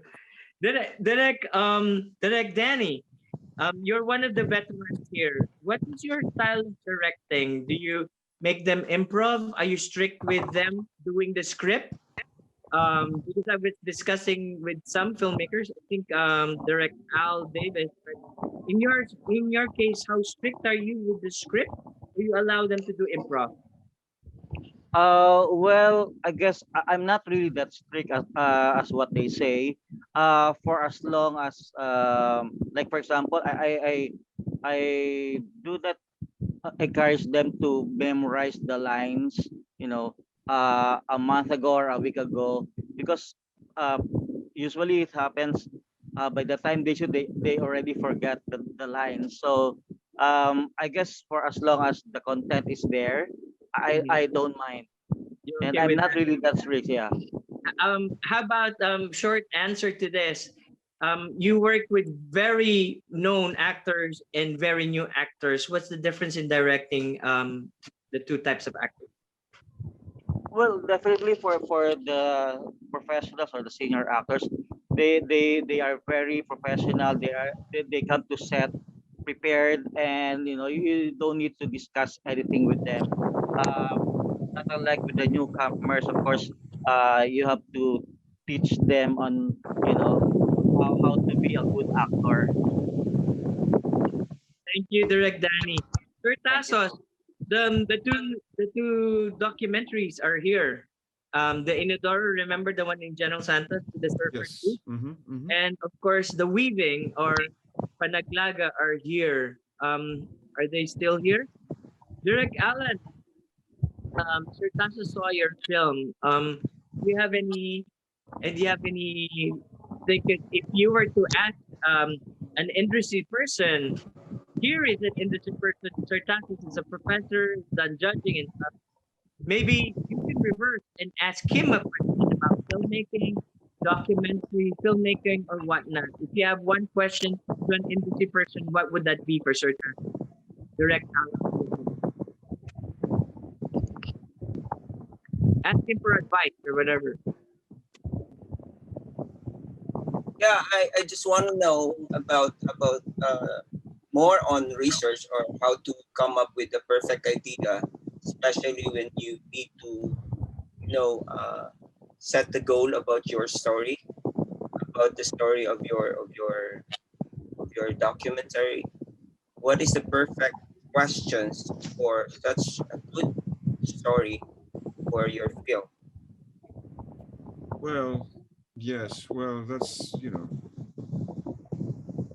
Direct Danny, you're one of the veterans here. What is your style of directing? Do you make them improv? Are you strict with them doing the script? Because I was discussing with some filmmakers, I think Direct Al Davis. In your case, how strict are you with the script? Do you allow them to do improv? Well, I guess I'm not really that strict as what they say. For as long as like for example, I do that. Encourage them to memorize the lines. You know, a month ago or a week ago, because uh, usually it happens. by the time they already forget the lines. So I guess for as long as the content is there, Mhm. I don't mind, You're and okay I'm with not that? really that strict. Yeah. How about short answer to this? You work with very known actors and very new actors. What's the difference in directing the two types of actors? Well, definitely for the professionals or the senior actors, they are very professional. They come to set prepared, and you don't need to discuss anything with them. Not unlike with the newcomers, of course, you have to teach them on how to be a good actor. Thank you, Direct Danny. Thank you. Curtasos, the two documentaries are here. The Inodoro, remember the one in General Santos, the surfer too? Yes. And of course, the Weaving or Panaglaga are here. Are they still here? Direct Alan, Sir Tasso saw your film. Do you have any? And do you have any? They could, if you were to ask an industry person, here is an industry person. Sir Tasso is a professor, done judging and stuff. Maybe you can reverse and ask him a question about filmmaking, documentary filmmaking, or whatnot. If you have one question to an industry person, what would that be for Sir Tasso? Direct Alan. Ask him for advice or whatever. Yeah, I just want to know about more on research or how to come up with the perfect idea, especially when you need to set the goal about your story, about the story of your documentary. What is the perfect questions for such a good story for your film? Well, yes. Well, that's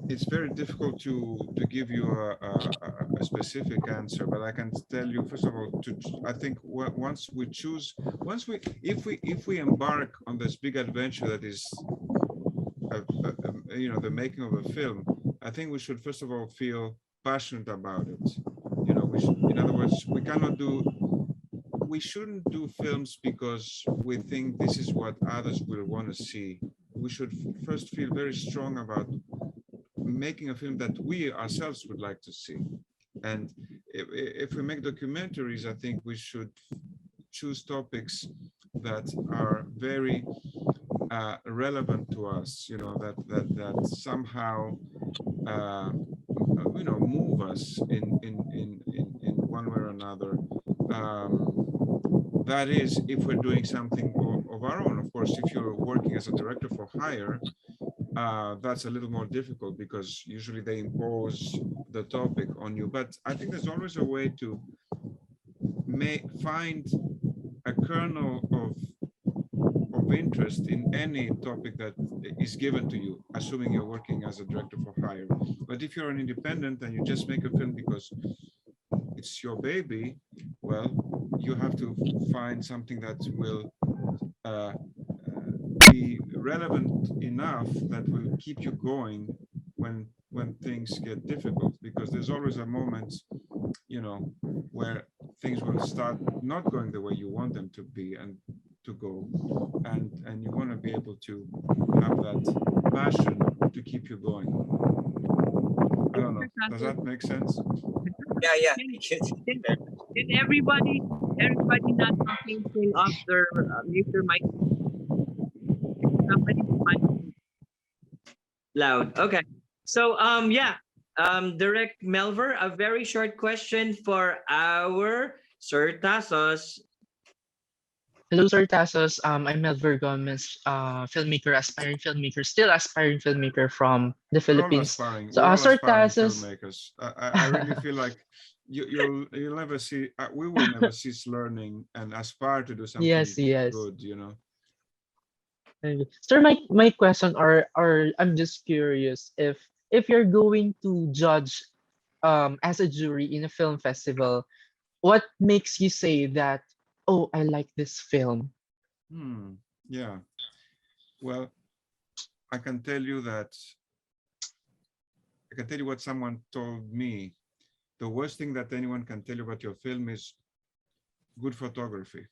it's very difficult to give you a specific answer, but I can tell you first of all. I think once we choose, if we embark on this big adventure that is, the making of a film, I think we should first of all feel passionate about it. In other words, we shouldn't do films because we think this is what others will want to see. We should first feel very strong about making a film that we ourselves would like to see. And if we make documentaries, I think we should choose topics that are very relevant to us, that somehow move us in one way or another. That is, if we're doing something of our own. Of course, if you're working as a director for hire, that's a little more difficult because usually they impose the topic on you. But I think there's always a way to find a kernel of interest in any topic that is given to you, assuming you're working as a director for hire. But if you're an independent and you just make a film because it's your baby, well, you have to find something that will be relevant enough that will keep you going when things get difficult, because there's always a moment, where things will start not going the way you want them to be and to go, and you want to be able to have that passion to keep you going. I don't know. Does that make sense? Yeah. Can everybody not talking turn off their mute their mic? Somebody mic loud. Okay. So Direct Melver, a very short question for our Sir Tassos. Hello, Sir Tassos. I'm Melver Gomez, filmmaker, aspiring filmmaker, still aspiring filmmaker from the We're all Philippines. aspiring. So, We're all Sir aspiring Tassos. filmmakers. I really feel like you'll never see. We will never cease learning and aspire to do something Yes. good. Sir, my question, or I'm just curious, if you're going to judge as a jury in a film festival, what makes you say that, oh, I like this film? Yeah. Well, I can tell you what someone told me. The worst thing that anyone can tell you about your film is good photography.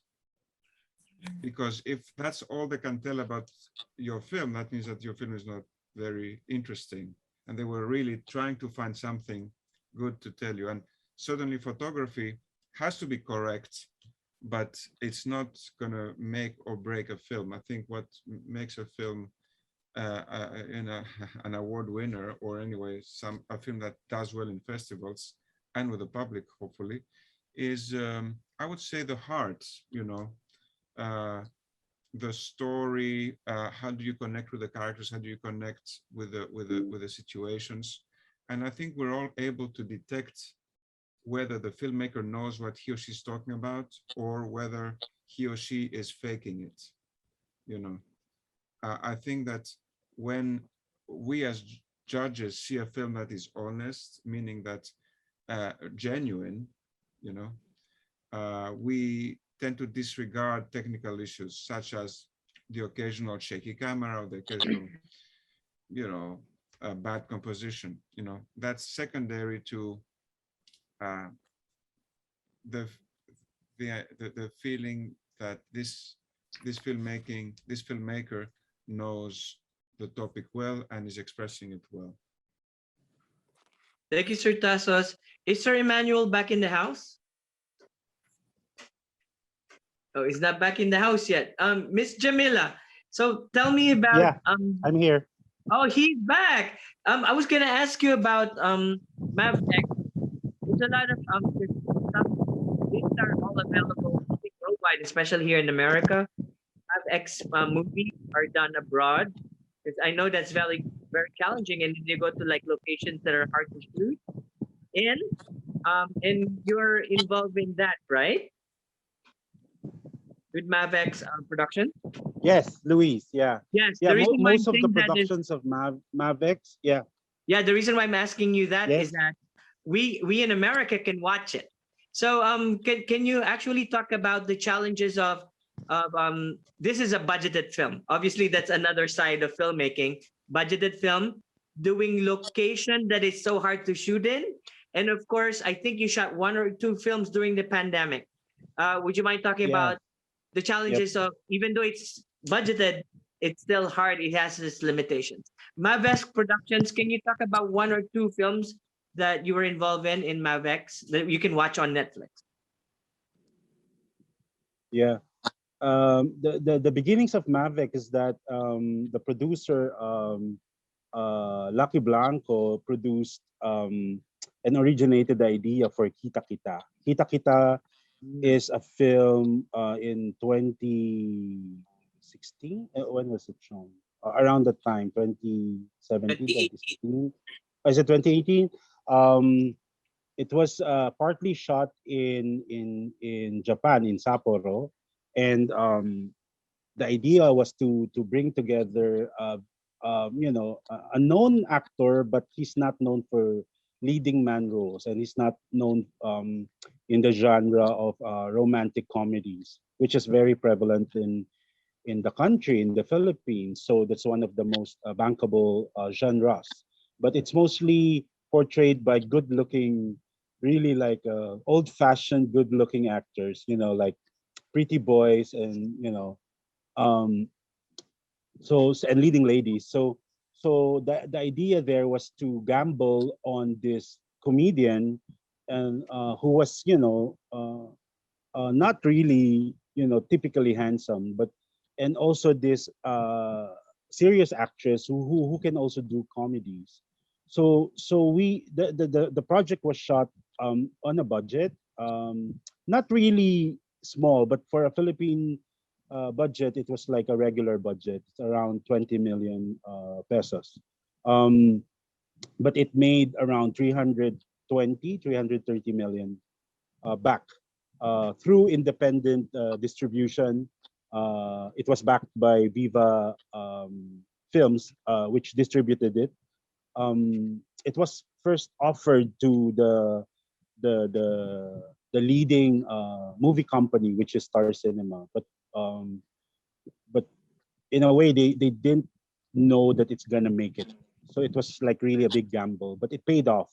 Because if that's all they can tell about your film, that means that your film is not very interesting. And they were really trying to find something good to tell you. And certainly photography has to be correct, but it's not going to make or break a film. I think what makes a film an award winner, or anyway, a film that does well in festivals and with the public, hopefully, is, I would say, the heart, the story, how do you connect with the characters, how do you connect with the situations. And I think we're all able to detect whether the filmmaker knows what he or she's talking about, or whether he or she is faking it. I think that when we as judges see a film that is honest, meaning that genuine, we tend to disregard technical issues such as the occasional shaky camera or the occasional, bad composition. That's secondary to the feeling that this filmmaker knows the topic well and is expressing it well. Thank you, Sir Tassos. Is Sir Emmanuel back in the house? Oh, he's not back in the house yet. Miss Jamila, so tell me about. Yeah, I'm here. Oh, he's back. I was gonna ask you about Mavtech. There's a lot of these are all available worldwide, especially here in America. Mavx movies are done abroad. Because I know that's very challenging, and you go to like locations that are hard to shoot in, and you're involved in that, right? With Mavx production. Yes, Luis. Yeah. Yes. Yeah. The reason why I'm Most of the saying that is, productions of Mavx. Yeah. yeah, the reason why I'm asking you that Yes. is that we in America can watch it. So can you actually talk about the challenges of this is a budgeted film. Obviously, that's another side of filmmaking. Budgeted film, doing location that is so hard to shoot in. And of course, I think you shot 1 or 2 films during the pandemic. Would you mind talking about the challenges of, even though it's budgeted, it's still hard. It has its limitations. Mavx Productions, can you talk about 1 or 2 films that you were involved in Mavx that you can watch on Netflix? Yeah. The beginnings of Mavx is that the producer Lucky Blanco produced and originated the idea for Kita Kita. Kita Kita is a film in 2016. When was it shown? Around that time, 2017, 2016. Is it 2018? It was partly shot in Japan, in Sapporo, and the idea was to bring together a known actor, but he's not known for leading man roles, and he's not known in the genre of romantic comedies, which is very prevalent in the country, in the Philippines. So that's one of the most bankable genres. But it's mostly portrayed by good-looking, really like old-fashioned good-looking actors, like pretty boys and and leading ladies. So the idea there was to gamble on this comedian, and who was not really typically handsome, and also this serious actress who can also do comedies. So the project was shot on a budget, not really small, but for a Philippine budget, it was like a regular budget. It's around 20 million pesos. But it made around 330 million back through independent distribution. It was backed by Viva Films, which distributed it. It was first offered to the leading movie company, which is Star Cinema, but in a way they didn't know that it's gonna make it. So it was like really a big gamble, but it paid off.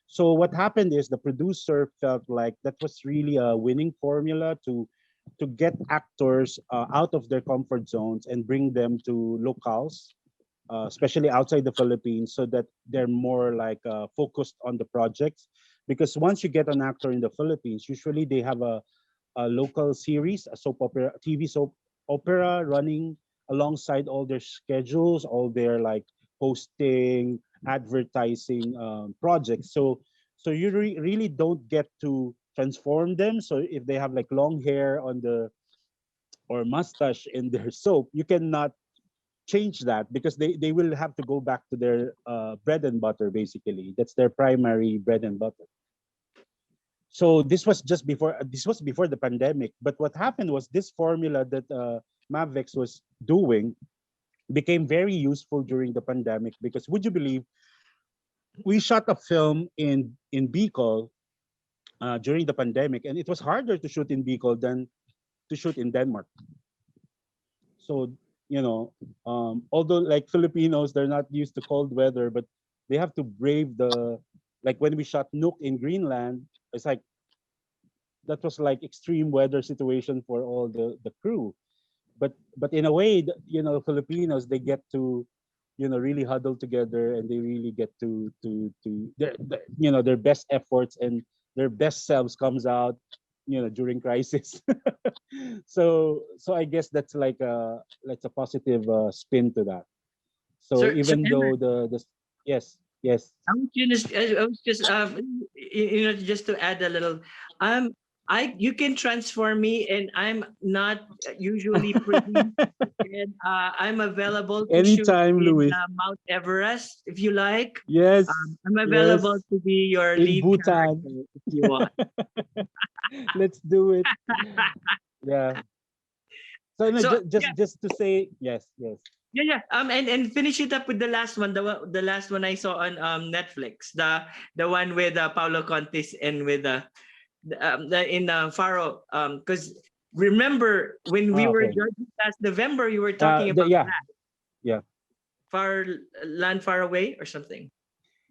So what happened is the producer felt like that was really a winning formula to get actors out of their comfort zones and bring them to locales, especially outside the Philippines, so that they're more like focused on the projects. Because once you get an actor in the Philippines, usually they have a local series, a soap opera, TV soap opera running alongside all their schedules, all their like hosting, advertising projects. So you really don't get to transform them. So if they have like long hair on the or mustache in their soap, you cannot change that because they will have to go back to their bread and butter. Basically, that's their primary bread and butter. So this was before the pandemic. But what happened was this formula that Mavex was doing became very useful during the pandemic, because would you believe we shot a film in Bicol during the pandemic, and it was harder to shoot in Bicol than to shoot in Denmark. So although like Filipinos, they're not used to cold weather, but they have to brave the, like when we shot Nook in Greenland, it's like that was like extreme weather situation for all the crew. But in a way, Filipinos, they get to really huddle together, and they really get to their best efforts and their best selves comes out during crisis. So I guess that's like a positive spin to that. So So even Emma, though the yes. I was just just to add a little, um you can transform me, and I'm not usually pretty, and I'm available to shoot Anytime, in Luis. Mount Everest if you like. Yes, I'm available yes. to be your In lead Bhutan. character if you want. Let's do it. Yeah. So no, So just to say yes, yes. yeah. And finish it up with the last one, the last one I saw on Netflix, the one with Paulo Contis and with in Faro, because remember when we were Okay. judging last November, you were talking about Yeah, that yeah. far land far away or something.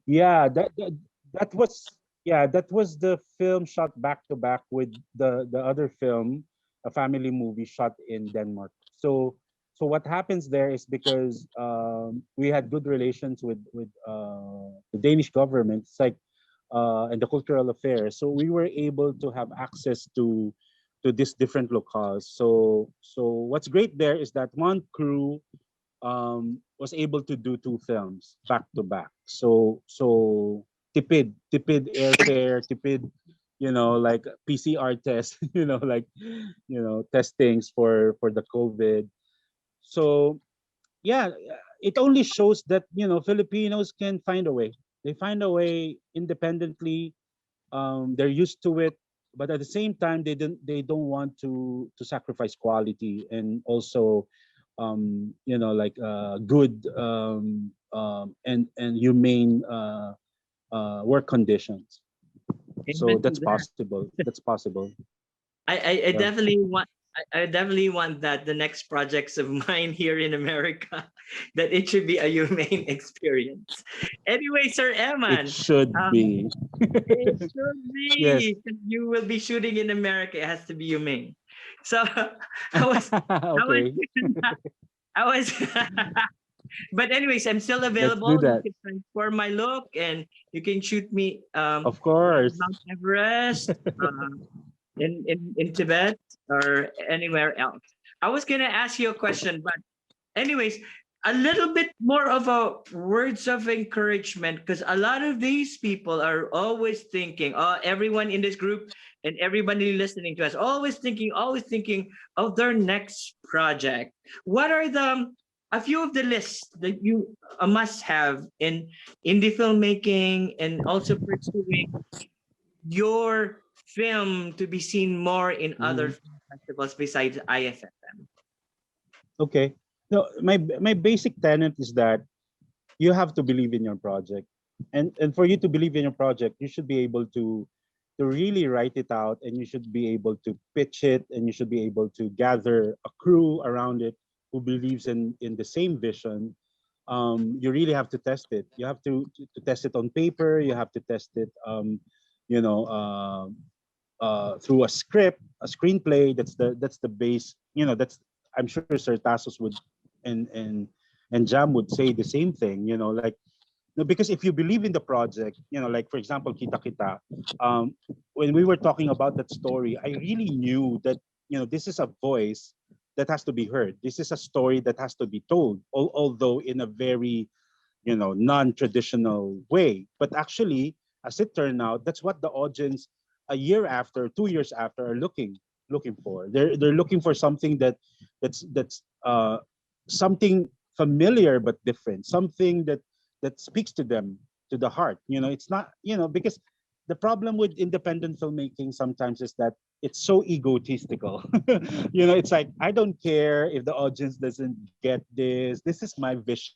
Yeah, that was, yeah, that was the film shot back to back with the other film, a family movie shot in Denmark. So what happens there is because we had good relations with the Danish government, it's like and the cultural affairs. So we were able to have access to these different locales. So what's great there is that one crew was able to do two films back to back. So tipid airfare, tipid, like PCR test, like testings for the COVID. So yeah, it only shows that Filipinos can find a way. They find a way independently. They're used to it, but at the same time, they don't want to sacrifice quality and also like good and humane work conditions. So Amen to that's that. possible. That's possible. I Yeah. definitely want. I definitely want that the next projects of mine here in America, that it should be a humane experience. Anyway, Sir It Eman, should um, be. it should Yes. be. 'Cause you will be shooting in America. It has to be humane. So I was, Okay. I was. But anyways, I'm still Let's do available. You that. can transform my look, and you can shoot me Of in course. Mount Everest, in Tibet, or anywhere else. I was gonna ask you a question, but anyways, a little bit more of a words of encouragement, because a lot of these people are always thinking, everyone in this group and everybody listening to us, always thinking of their next project. What are a few of the lists that you must have in indie filmmaking, and also pursuing your film to be seen more in other Mhm. film festivals besides IFFM? Okay. No, my basic tenet is that you have to believe in your project, and for you to believe in your project, you should be able to really write it out, and you should be able to pitch it, and you should be able to gather a crew around it who believes in the same vision. you really have to test it. You have to test it on paper. You have to test it, you know, through a script, a screenplay. That's the base. You know, that's, I'm sure Sir Tassos would and Jam would say the same thing. You know, like, no, because if you believe in the project, you know, like for example, Kita Kita, when we were talking about that story, I really knew that, you know, this is a voice that has to be heard. This is a story that has to be told, although in a very, you know, non-traditional way. But actually, as it turned out, that's what the audience a year after, 2 years after, are looking for. They're looking for something that's something familiar but different, something that speaks to them, to the heart. You know, it's not, you know, because the problem with independent filmmaking sometimes is that it's so egotistical. You know, it's like, I don't care if the audience doesn't get this. This is my vision.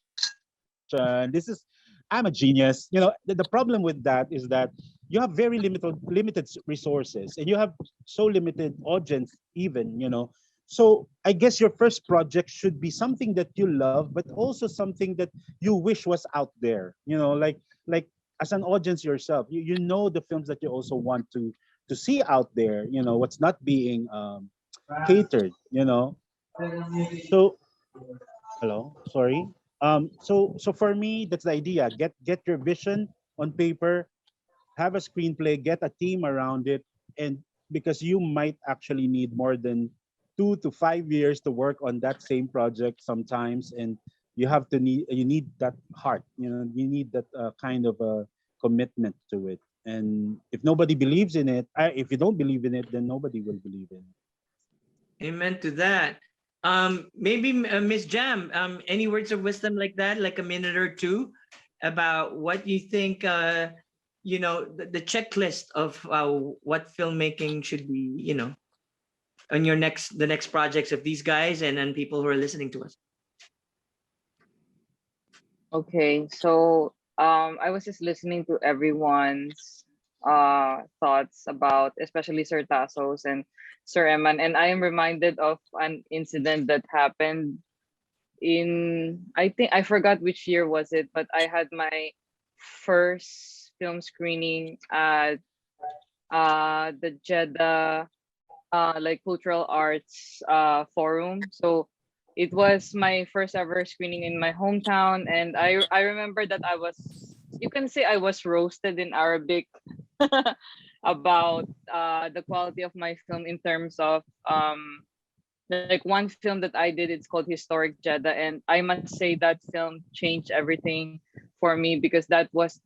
I'm a genius. You know, the problem with that is that you have very limited resources, and you have so limited audience even, you know. So I guess your first project should be something that you love, but also something that you wish was out there. You know, like as an audience yourself, you know the films that you also want to see out there. You know what's not being catered. You know, so hello, sorry. So for me, that's the idea. Get your vision on paper, have a screenplay, get a team around it, and because you might actually need more than 2 to 5 years to work on that same project sometimes, and you need that heart. You know, you need that kind of a commitment to it. And if nobody believes in it, if you don't believe in it, then nobody will believe in it. Amen to that. Maybe Miss Jam, any words of wisdom like that, like a minute or two, about what you think, you know, the checklist of what filmmaking should be, you know, on the next projects of these guys and people who are listening to us. Okay, so I was just listening to everyone's thoughts about, especially Sir Tassos and Sir Eman, and I am reminded of an incident that happened in, I think I forgot which year was it, but I had my first film screening at the Jeddah like cultural arts forum. So it was my first ever screening in my hometown, and I remember that I was, you can say I was roasted in Arabic about the quality of my film in terms of like one film that I did, it's called Historic Jeddah, and I must say that film changed everything for me, because that was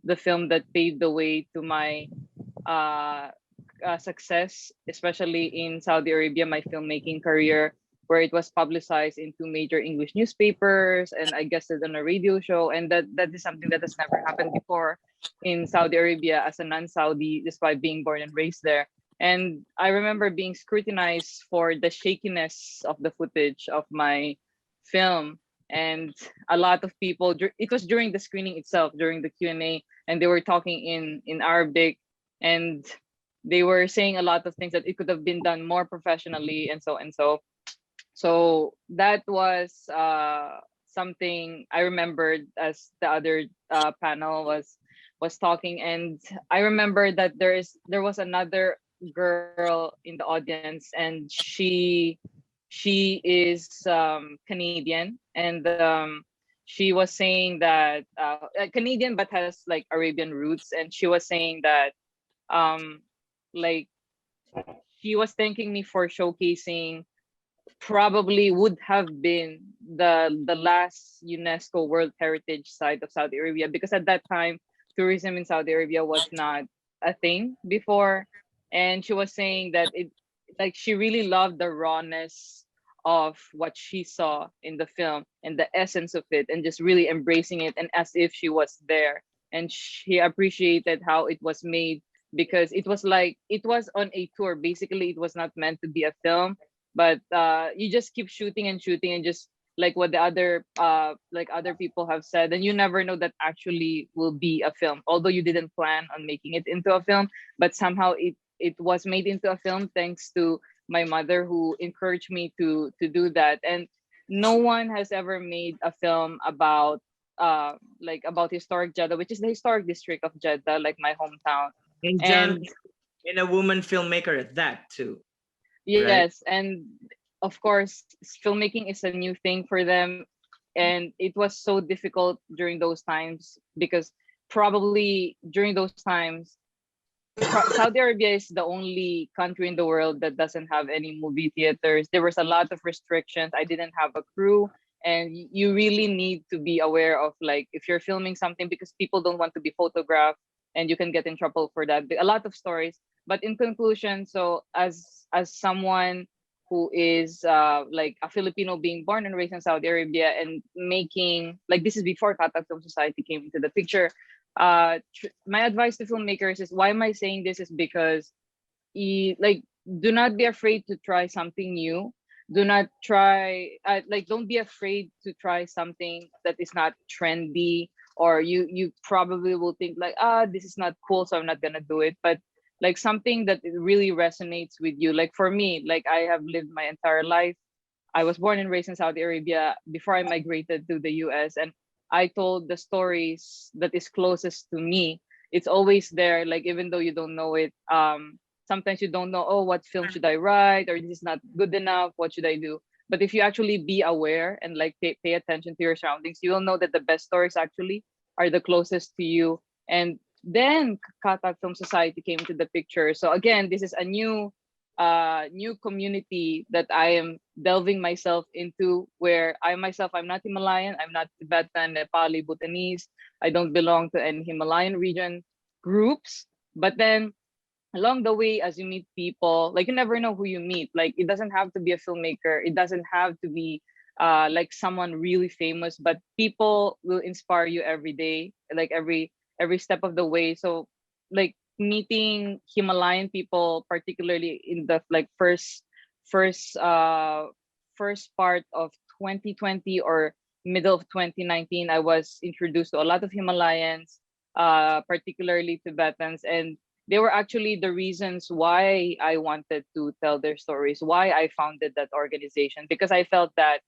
the film that paved the way to my success, especially in Saudi Arabia, my filmmaking career, where it was publicized in 2 major English newspapers, and I guested on a radio show, and that is something that has never happened before in Saudi Arabia as a non-Saudi, despite being born and raised there. And I remember being scrutinized for the shakiness of the footage of my film, and a lot of people. It was during the screening itself, during the Q&A, and they were talking in Arabic, and they were saying a lot of things that it could have been done more professionally, and so and so. So that was something I remembered as the other panel was talking, and I remember that there was another girl in the audience, and she is Canadian, and she was saying that Canadian but has like Arabian roots, and she was saying that like she was thanking me for showcasing probably would have been the last UNESCO World Heritage Site of Saudi Arabia, because at that time tourism in Saudi Arabia was not a thing before, and she was saying that it, like, she really loved the rawness of what she saw in the film and the essence of it, and just really embracing it and as if she was there, and she appreciated how it was made, because it was like it was on a tour. Basically, it was not meant to be a film, but you just keep shooting and shooting, and just like what the other like other people have said, and you never know that actually will be a film, although you didn't plan on making it into a film, but somehow it was made into a film thanks to my mother, who encouraged me to do that. And no one has ever made a film about like about historic Jeddah, which is the historic district of Jeddah, like my hometown. And John, And and a woman filmmaker at that too, right? yes, and of course, filmmaking is a new thing for them, and it was so difficult during those times because probably during those times Saudi Arabia is the only country in the world that doesn't have any movie theaters. There was a lot of restrictions. I didn't have a crew, and you really need to be aware of, like, if you're filming something, because people don't want to be photographed and you can get in trouble for that. A lot of stories. But in conclusion, so as someone who is like a Filipino being born and raised in Saudi Arabia and making, like, this is before Katak Film Society came into the picture. My advice to filmmakers is, why am I saying this, is because like, do not be afraid to try something new. Do not try like, don't be afraid to try something that is not trendy, or you probably will think like, this is not cool, so I'm not gonna do it. But like something that really resonates with you. Like for me, like, I have lived my entire life, I was born and raised in Saudi Arabia before I migrated to the US, and I told the stories that is closest to me. It's always there, like, even though you don't know it. Sometimes you don't know, oh, what film should I write, or this is not good enough, what should I do? But if you actually be aware and like pay attention to your surroundings, you will know that the best stories actually are the closest to you. And then Katak Film Society came to the picture. So again, this is a new community that I am delving myself into, where I myself, I'm not Himalayan, I'm not Tibetan, Nepali, Bhutanese. I don't belong to any Himalayan region groups. But then along the way, as you meet people, like, you never know who you meet. Like, it doesn't have to be a filmmaker, it doesn't have to be like someone really famous, but people will inspire you every day, like every step of the way. So like, meeting Himalayan people, particularly in the like first part of 2020 or middle of 2019, I was introduced to a lot of Himalayans, particularly Tibetans, and they were actually the reasons why I wanted to tell their stories, why I founded that organization, because I felt that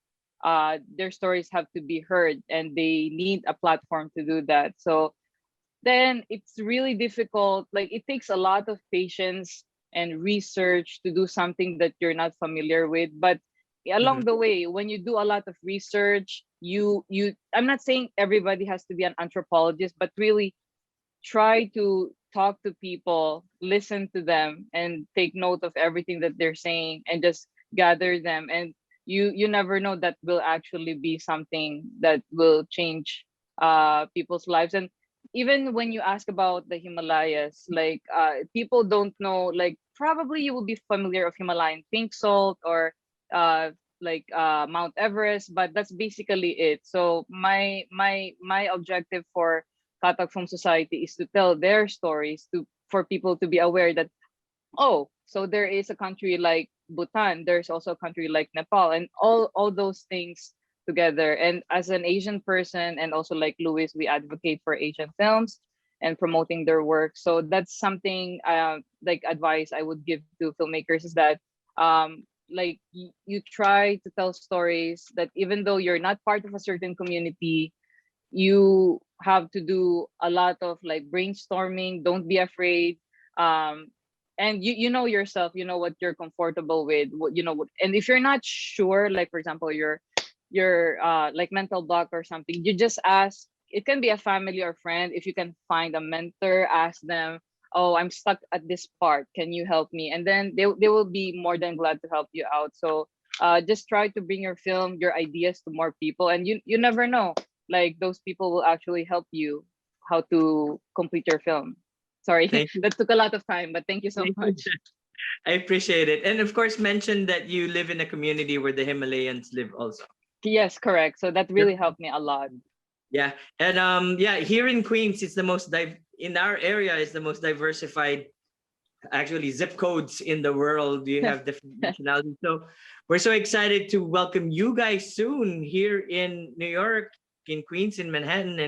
their stories have to be heard and they need a platform to do that. So then it's really difficult. Like, it takes a lot of patience and research to do something that you're not familiar with. But along the way, when you do a lot of research, I'm not saying everybody has to be an anthropologist, but really try to talk to people, listen to them, and take note of everything that they're saying, and just gather them. And you never know, that will actually be something that will change people's lives. And even when you ask about the Himalayas, like, people don't know, like, probably you will be familiar of Himalayan pink salt, or Mount Everest, but that's basically it. So my objective for Katak Film Society is to tell their stories, for people to be aware that, oh, so there is a country like Bhutan, there's also a country like Nepal, and all those things together. And as an Asian person, and also like Luis, we advocate for Asian films and promoting their work. So that's something, like, advice I would give to filmmakers, is that like, you try to tell stories that, even though you're not part of a certain community, you have to do a lot of like brainstorming. Don't be afraid. And you know yourself, you know what you're comfortable with, what you know what, and if you're not sure, like, for example, you're like mental block or something, you just ask. It can be a family or friend. If you can find a mentor, ask them, oh, I'm stuck at this part, can you help me? And then they will be more than glad to help you out. So just try to bring your film, your ideas to more people, and you never know, like, those people will actually help you how to complete your film. Sorry, that took a lot of time, but thank you so much. I appreciate it. And of course, mention that you live in a community where the Himalayans live also. Yes, correct. So that really helped me a lot. Yeah. And here in Queens, it's the most in our area is the most diversified, actually, zip codes in the world. You have different nationalities. So we're so excited to welcome you guys soon here in New York, in Queens, in Manhattan,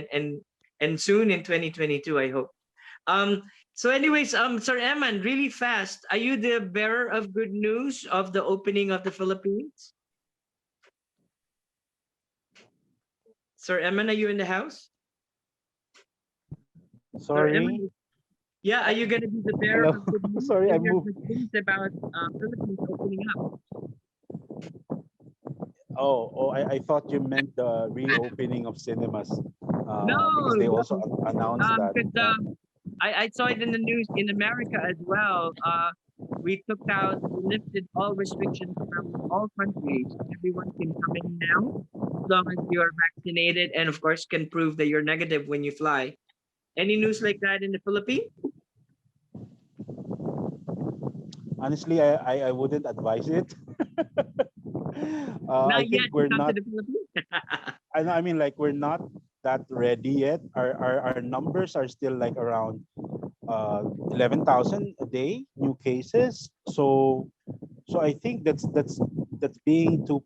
and soon in 2022, I hope. So anyways, Sir Eman, really fast, are you the bearer of good news of the opening of the Philippines? Sir Eman, are you in the house? Sir Sorry. Eman, yeah, are you going to be the bearer Hello. of good news? Sorry, I And your moved. good things about Philippines opening up? I thought you meant the reopening of cinemas. No, Because they also no. announced that. Because I saw it in the news in America as well. We lifted all restrictions from all countries. Everyone can come in now as long as you are vaccinated and, of course, can prove that you're negative when you fly. Any news like that in the Philippines? Honestly, I wouldn't advise it. I Not think yet to we're come to not. the Philippines. I mean, like we're not that ready yet. Our numbers are still like around 11,000 a day new cases. So I think that's being too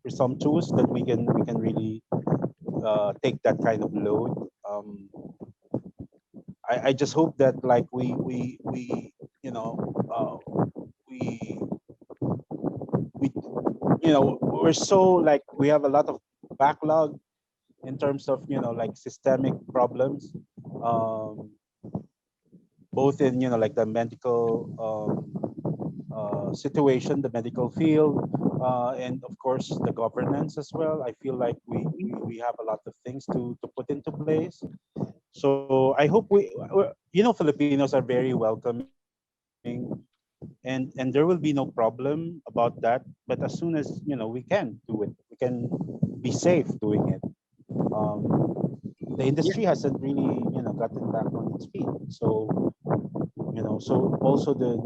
presumptuous that we can really take that kind of load. I just hope that like we you know we we're so like we have a lot of backlog in terms of like systemic problems, both in like the medical situation, the medical field, and of course the governance as well. I feel like we have a lot of things to put into place. So I hope Filipinos are very welcoming, and there will be no problem about that. But as soon as we can do it, we can be safe doing it. The industry hasn't really gotten back on its feet. So so also the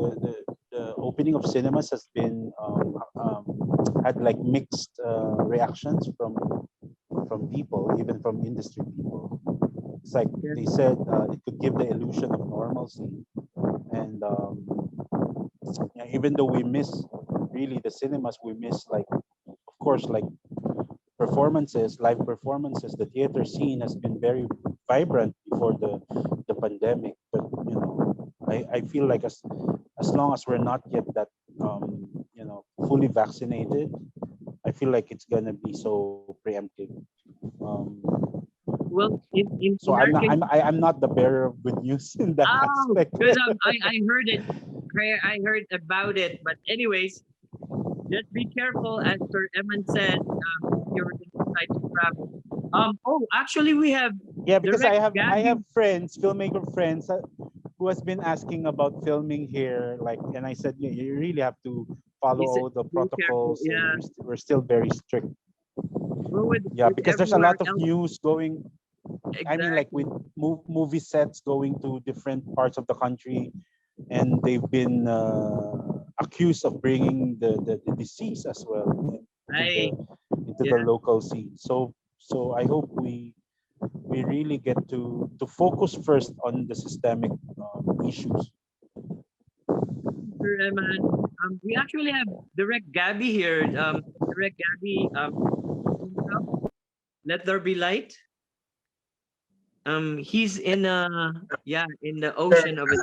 opening of cinemas has been had like mixed reactions from people, even from industry people. It's like they said it could give the illusion of normalcy, and even though we miss really the cinemas, we miss like, of course, like performances, live performances. The theater scene has been very vibrant before the pandemic, but I feel like as long as we're not yet that fully vaccinated, I feel like it's gonna be so preemptive. Well, in So our case, I'm not the bearer of good news in that aspect. because I heard it. I heard about it. But anyways, just be careful, as Sir Eman said, if you're going to decide to travel. Actually, we have Yeah, because direct I have Gabby. friends, filmmaker friends, who has been asking about filming here. Like, and I said, yeah, you really have to follow He said, all the be careful. protocols, and Yeah. we're still very strict. Well, Yeah, with because there's a everywhere lot of else, news going. I mean, like exactly. with movie sets going to different parts of the country, and they've been accused of bringing the disease as well I into yeah. the local scene. So I hope we really get to focus first on the systemic issues. Sir Eman. We actually have direct Gabby here. Direct Gabby. Let there be light. He's in in the ocean of the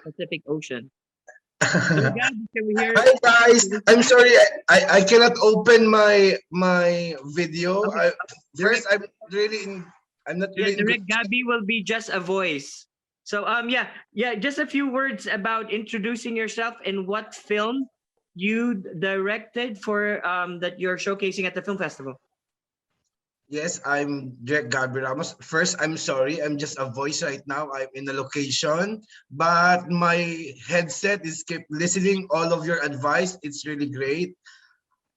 Pacific Ocean. So Gabby, can we hear? Hi guys, I'm sorry I cannot open my video. Okay. First Direct, I'm not yeah, really in good. direct Gabby will be just a voice. So just a few words about introducing yourself and what film you directed for that you're showcasing at the film festival. Yes, I'm Jack Gabi Ramos. First, I'm sorry, I'm just a voice right now. I'm in a location, but my headset is keep listening all of your advice. It's really great.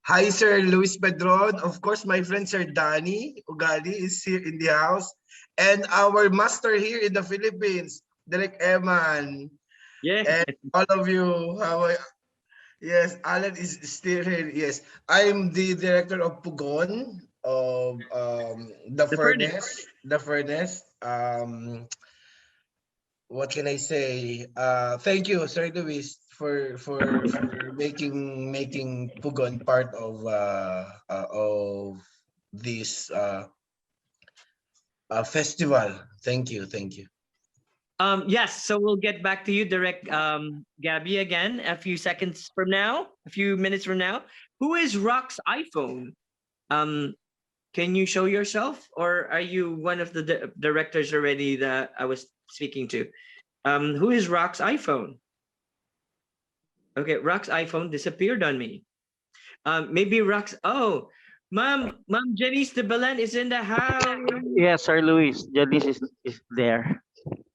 Hi, Sir Luis Pedron. Of course, my friend Sir Danny Ugali is here in the house. And our master here in the Philippines, Derek Eman. Yeah. And all of you, yes, Alan is still here. Yes, I'm the director of Pugon of the The furnace. furnace. The furnace. What can I say? Thank you, Sir Luis, for making Pugon part of this festival. Thank you, thank you. Yes, so we'll get back to you, direct Gabby, again a few seconds from now, a few minutes from now. Who is Rock's iPhone? can you show yourself, or are you one of the directors already that I was speaking to? Who is Rock's iPhone? Okay, Rock's iPhone disappeared on me. Maybe Rock's. Oh, Mom Janice de Belen is in the house. Yes, Sir Luis. Janice is there.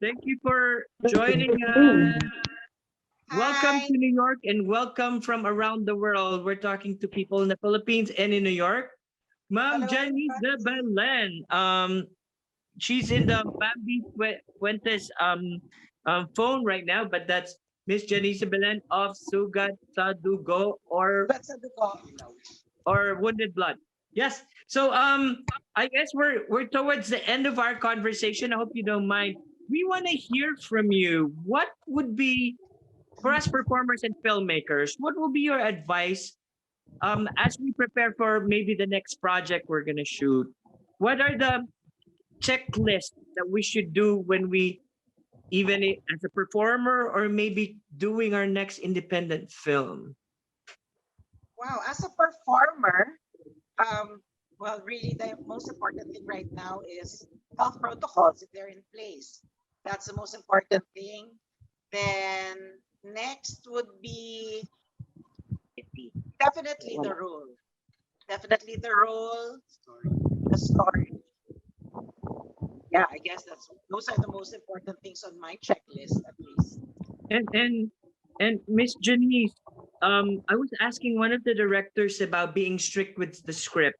Thank you for joining us. Welcome to New York and welcome from around the world. We're talking to people in the Philippines and in New York. Ma'am Janice de Belen. She's in the Bambi Fuentes phone right now, but that's Miss Janice de Belen of Sugat sa Dugo or Wounded Blood. Yes. So I guess we're towards the end of our conversation. I hope you don't mind. We want to hear from you. What would be, for us performers and filmmakers, what will be your advice as we prepare for maybe the next project we're going to shoot? What are the checklists that we should do when we, even as a performer or maybe doing our next independent film? Wow, as a performer, well, really the most important thing right now is health protocols, if they're in place. That's the most important thing. Then next would be definitely the role. Definitely the role, the story. Yeah, I guess those are the most important things on my checklist, at least. And Miss Janice, I was asking one of the directors about being strict with the script.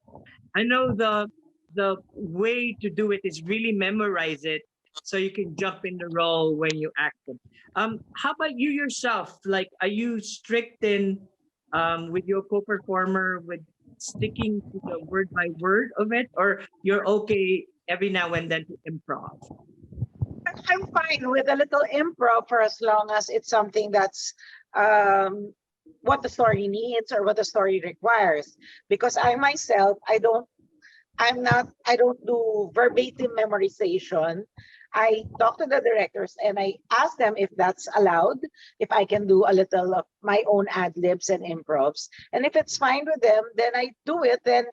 I know the way to do it is really memorize it so you can jump in the role when you act it. How about you yourself? Like, are you strict in with your co-performer with sticking to the word by word of it, or you're okay every now and then to improv? I'm fine with a little improv for as long as it's something that's what the story needs or what the story requires. Because I myself, I don't do verbatim memorization. I talk to the directors and I ask them if that's allowed, if I can do a little of my own ad libs and improvs. And if it's fine with them, then I do it. Then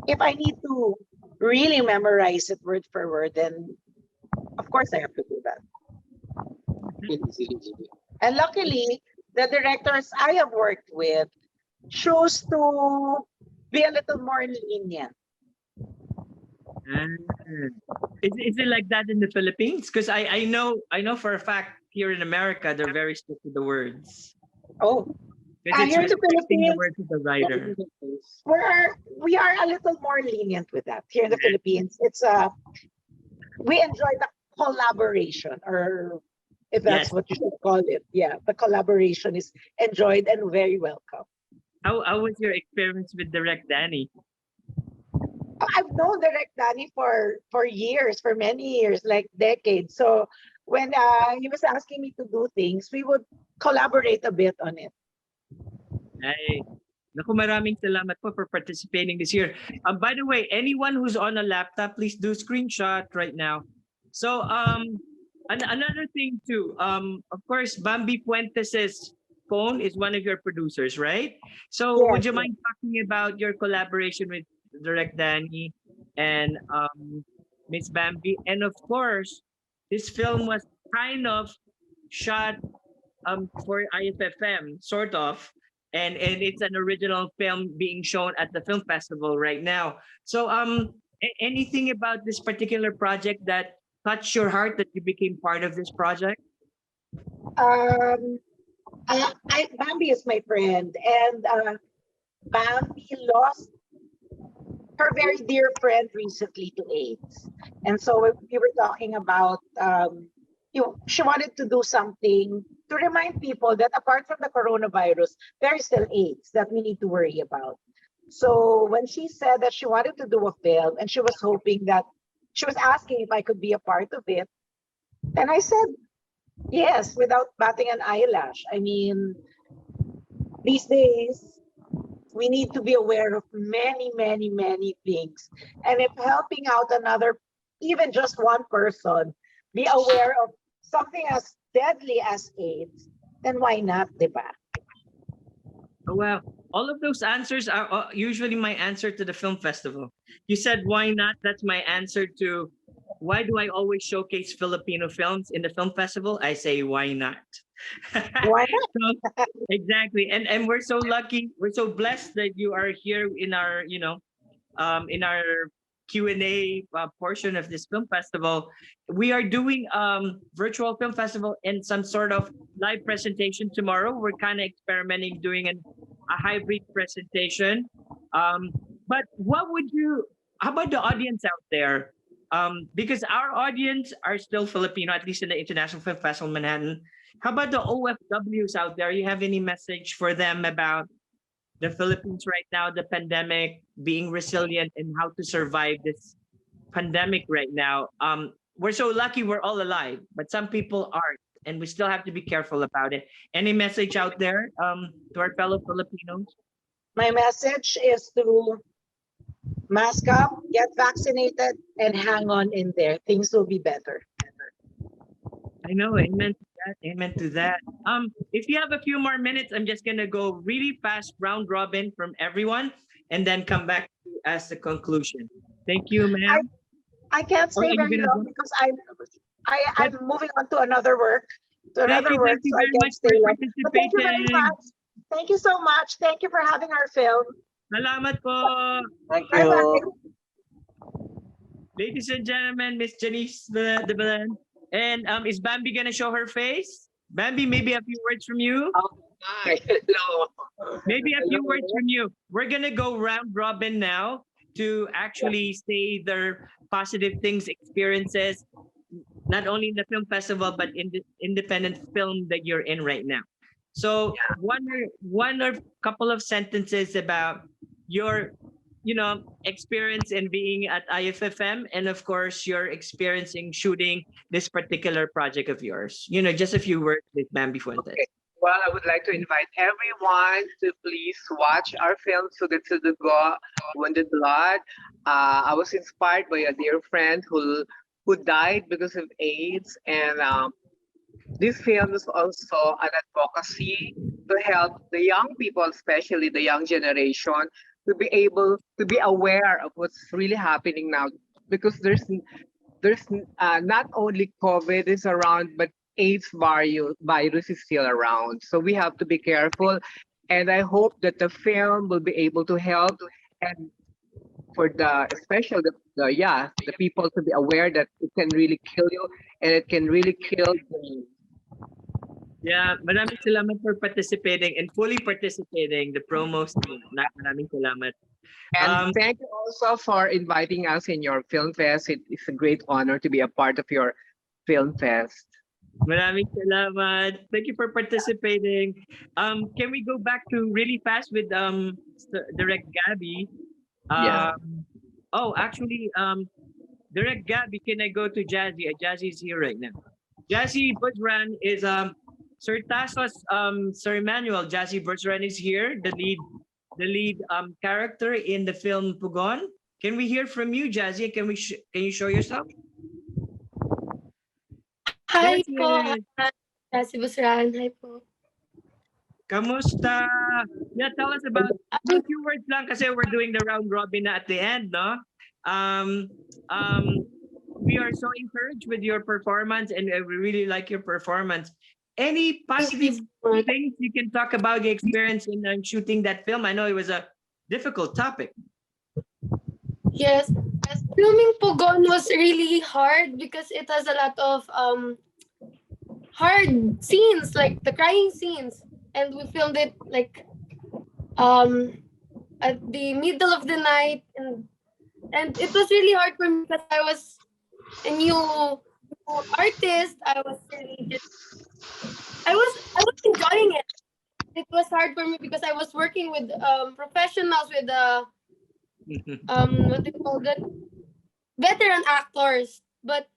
if I need to really memorize it word for word, then of course I have to do that. And luckily, the directors I have worked with choose to be a little more lenient. Is it like that in the Philippines? Because I know for a fact here in America they're very strict with the words. Oh, because it's here in the respecting the Philippines, words of the writer. we are a little more lenient with that. Here in the Philippines, it's we enjoy the collaboration, or if that's what you should call it. Yeah, the collaboration is enjoyed and very welcome. How was your experience with Direct Danny? I've known Direct Danny for years, for many years, like decades. So when he was asking me to do things, we would collaborate a bit on it. Ay, naku, maraming salamat po for participating this year. By the way, anyone who's on a laptop, please do screenshot right now. So another thing too, of course, Bambi Fuentes' phone is one of your producers, right? So Yes, would you mind talking about your collaboration with Direct Danny and Miss Bambi? And of course, this film was kind of shot for IFFM, sort of, and it's an original film being shown at the film festival right now. So anything about this particular project that touched your heart, that you became part of this project? Bambi is my friend, and Bambi lost her very dear friend recently to AIDS. And so we were talking about, she wanted to do something to remind people that apart from the coronavirus, there is still AIDS that we need to worry about. So when she said that she wanted to do a film and she was hoping that, she was asking if I could be a part of it. And I said, yes, without batting an eyelash. I mean, these days, we need to be aware of many, many, many things. And if helping out another, even just one person, be aware of something as deadly as AIDS, then why not, diba? Oh, wow. All of those answers are usually my answer to the film festival. You said, why not? That's my answer to why do I always showcase Filipino films in the film festival? I say, why not? Why So, exactly. And we're so lucky. We're so blessed that you are here in our Q&A portion of this film festival. We are doing virtual film festival and some sort of live presentation tomorrow. We're kind of experimenting doing a hybrid presentation. But how about the audience out there? Because our audience are still Filipino, at least in the International Film Festival Manhattan. How about the OFWs out there? You have any message for them about the Philippines right now, the pandemic, being resilient, and how to survive this pandemic right now? We're so lucky we're all alive, but some people aren't, and we still have to be careful about it. Any message out there to our fellow Filipinos? My message is to mask up, get vaccinated, and hang on in there. Things will be better. I know, amen to that, amen to that. If you have a few more minutes, I'm just gonna go really fast round robin from everyone, and then come back to as the conclusion. Thank you, ma'am. I can't Oh, stay are you very gonna long go? because I'm moving on to another work, Thank you so I very can't much for stay long. But thank you very participating. much. Thank you so much. Thank you for having our film. Salamat po. Thank Bye bye. you. Ladies and gentlemen, Miss Janice de Belen. And is Bambi gonna show her face? Bambi, maybe a few words from you. Hi, hello. Maybe a few words Hello. from you. We're gonna go round robin now to actually say their positive things, experiences, not only in the film festival but in the independent film that you're in right now. So one or couple of sentences about your experience in being at IFFM, and of course your experience in shooting this particular project of yours. Just a few words with Bambi Fuentes. Okay. Well, I would like to invite everyone to please watch our film, Sugat Sudugo, Wounded Blood. I was inspired by a dear friend who died because of AIDS, and this film is also an advocacy to help the young people, especially the young generation, to be able to be aware of what's really happening now, because there's not only COVID is around, but AIDS virus is still around. So we have to be careful. And I hope that the film will be able to help, and for especially the people to be aware that it can really kill you, and it can really kill the. Yeah, maraming salamat for participating and fully participating the promos. Maraming salamat. And thank you also for inviting us in your film fest. It's a great honor to be a part of your film fest. Maraming salamat. Thank you for participating. Can we go back to really fast with Direct Gabby? Yeah. Actually, Direct Gabby, can I go to Jazzy? Jazzy's here right now. Jazzy Budran is Sir Tassos, Sir Emmanuel. Jazzy Budran is here, the lead character in the film Pugon. Can we hear from you, Jazzy? Can you show yourself? Hi Yes, po, yes. Jazzy Busran. Hi po. Kamusta? Yeah, tell us about a few words lang kasi we're doing the round robin na at the end, no? We are so encouraged with your performance, and we really like your performance. Any positive things you can talk about the experience in shooting that film? I know it was a difficult topic. Yes, filming Pugon was really hard because it has a lot of hard scenes, like the crying scenes, and we filmed it like at the middle of the night, and it was really hard for me because I was a new artist. I was enjoying it. It was hard for me because I was working with professionals, with what do you call that, veteran actors, but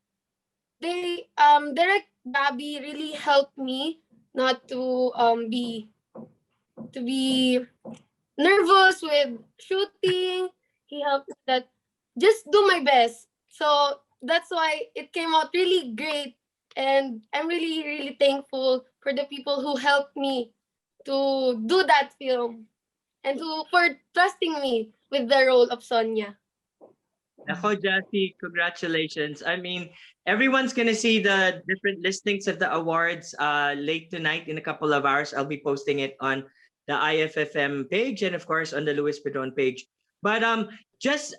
they Direct Gabby really helped me not to be nervous with shooting. He helped me that just do my best. So that's why it came out really great, and I'm really thankful for the people who helped me to do that film and for trusting me with the role of Sonia. Nako, Jassy, congratulations. I mean, everyone's going to see the different listings of the awards late tonight in a couple of hours. I'll be posting it on the IFFM page and, of course, on the Luis Pedron page. But just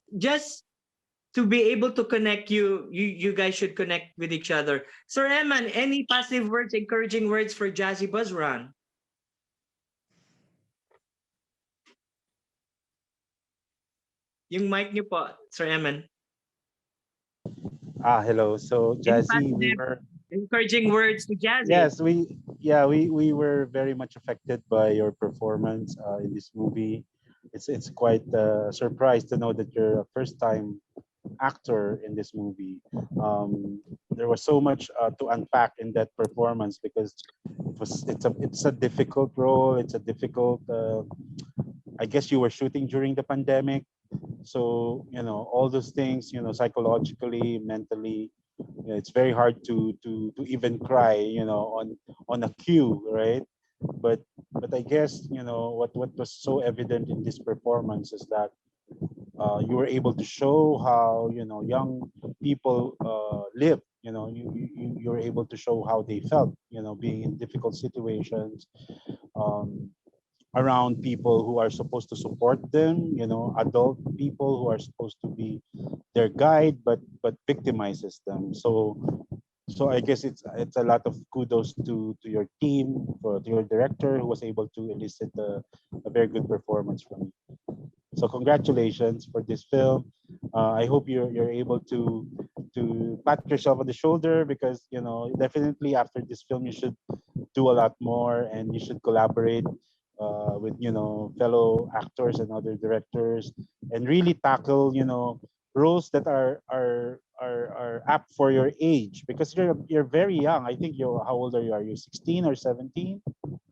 to be able to connect you guys should connect with each other. Sir Eman, any positive words, encouraging words for Jazzy Buzran? Yung mic niyo po, Sir Eman. Hello. So Any Jazzy, we positive, were encouraging words to Jazzy? yes, we were very much affected by your performance in this movie. It's quite a surprise to know that you're a first time actor in this movie. There was so much to unpack in that performance because it's a difficult role. It's a difficult. I guess you were shooting during the pandemic, so all those things. Psychologically, mentally, it's very hard to even cry. On a cue, right? But I guess what was so evident in this performance is that you were able to show how young people live. You were able to show how they felt. Being in difficult situations around people who are supposed to support them. Adult people who are supposed to be their guide, but victimizes them. So I guess it's a lot of kudos to your team, to your director who was able to elicit a very good performance from you. So congratulations for this film. I hope you're able to pat yourself on the shoulder because definitely after this film you should do a lot more and you should collaborate with fellow actors and other directors and really tackle roles that are apt for your age because you're very young. I think how old are you? Are you 16 or 17?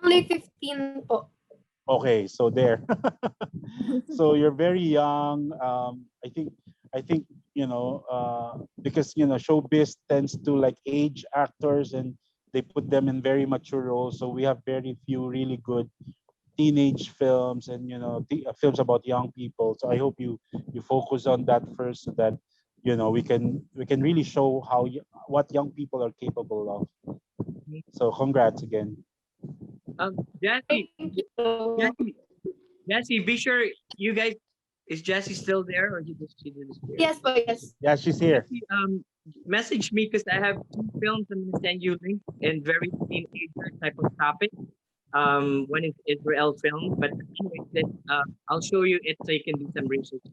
Only 15 po. Okay, so there. So you're very young. I think because showbiz tends to like age actors and they put them in very mature roles. So we have very few really good teenage films and films about young people. So I hope you focus on that first so that we can really show what young people are capable of. So congrats again. Jassy, Jassy, be sure you guys. Is Jassy still there, or she disappeared? Yes, but yes. Yeah, she's here. Jassy, message me because I have 2 films I'm gonna send you links in very teenager type of topic. One is Israel film, but anyway, I'll show you it so you can do some research.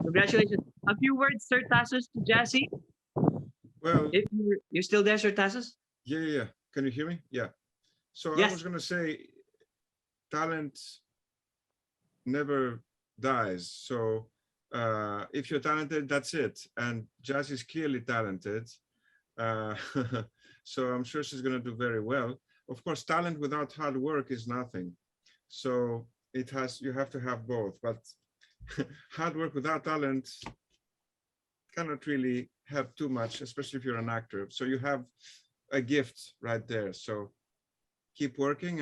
Congratulations. A few words, Sir Tassos, to Jassy. Well, if you're still there, Sir Tassos? Yeah. Can you hear me? Yeah. So yes. I was going to say, talent never dies. So if you're talented, that's it. And Jazz is clearly talented. So I'm sure she's going to do very well. Of course, talent without hard work is nothing. So you have to have both. But hard work without talent cannot really help too much, especially if you're an actor. So you have a gift right there. So keep working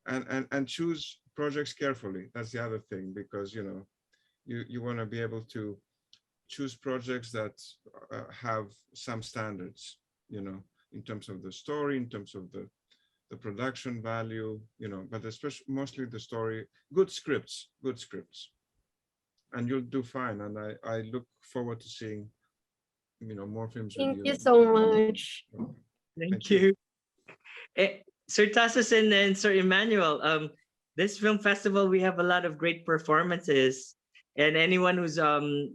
and choose projects carefully. That's the other thing, because you want to be able to choose projects that have some standards, in terms of the story, in terms of the production value, but especially mostly the story, good scripts, and you'll do fine. And I look forward to seeing, more films with you. Thank you so much. Thank you. Sir Tassos and Sir Emmanuel, this film festival, we have a lot of great performances. And anyone who's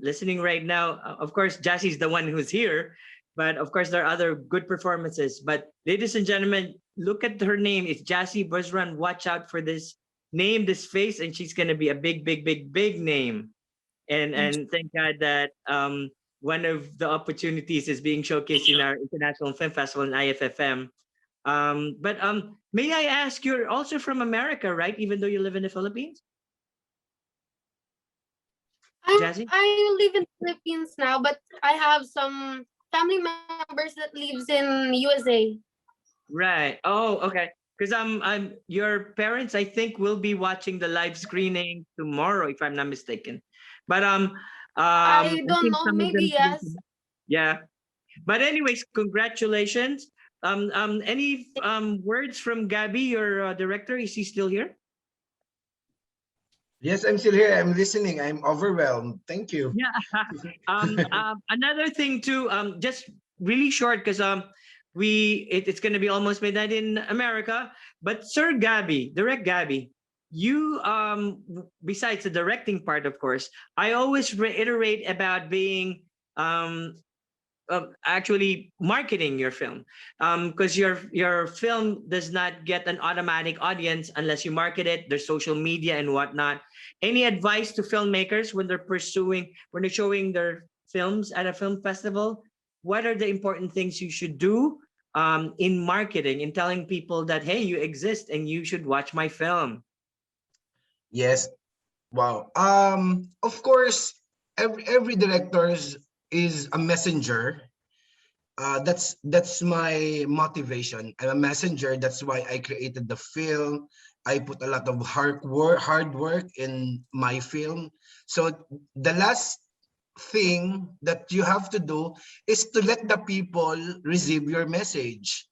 listening right now, of course, Jassy's the one who's here, but of course, there are other good performances. But ladies and gentlemen, look at her name. It's Jazzy Buzran. Watch out for this name, this face, and she's going to be a big, big, big, big name. And thank God that one of the opportunities is being showcased in our International Film Festival in IFFM. But may I ask, you're also from America, right? Even though you live in the Philippines? Jazzy? I live in the Philippines now, but I have some family members that lives in USA. Right. Oh, okay. Because I'm your parents, I think, will be watching the live screening tomorrow, if I'm not mistaken. But I I don't think know. some of Maybe them, yes. yeah. But anyways, congratulations. Any words from Gabby, your director? Is he still here? Yes, I'm still here. I'm listening. I'm overwhelmed. Thank you. Yeah. Another thing too, just really short because it's gonna be almost midnight in America. But Sir Gabby, direct Gabby, you besides the directing part, of course, I always reiterate about being actually marketing your film, because your film does not get an automatic audience unless you market it. There's social media and whatnot. Any advice to filmmakers when they're showing their films at a film festival? What are the important things you should do in marketing, in telling people that, hey, you exist and you should watch my film? Yes. Wow. Of course, every director is a messenger. That's my motivation. I'm a messenger. That's why I created the film. I put a lot of hard work in my film. So the last thing that you have to do is to let the people receive your message.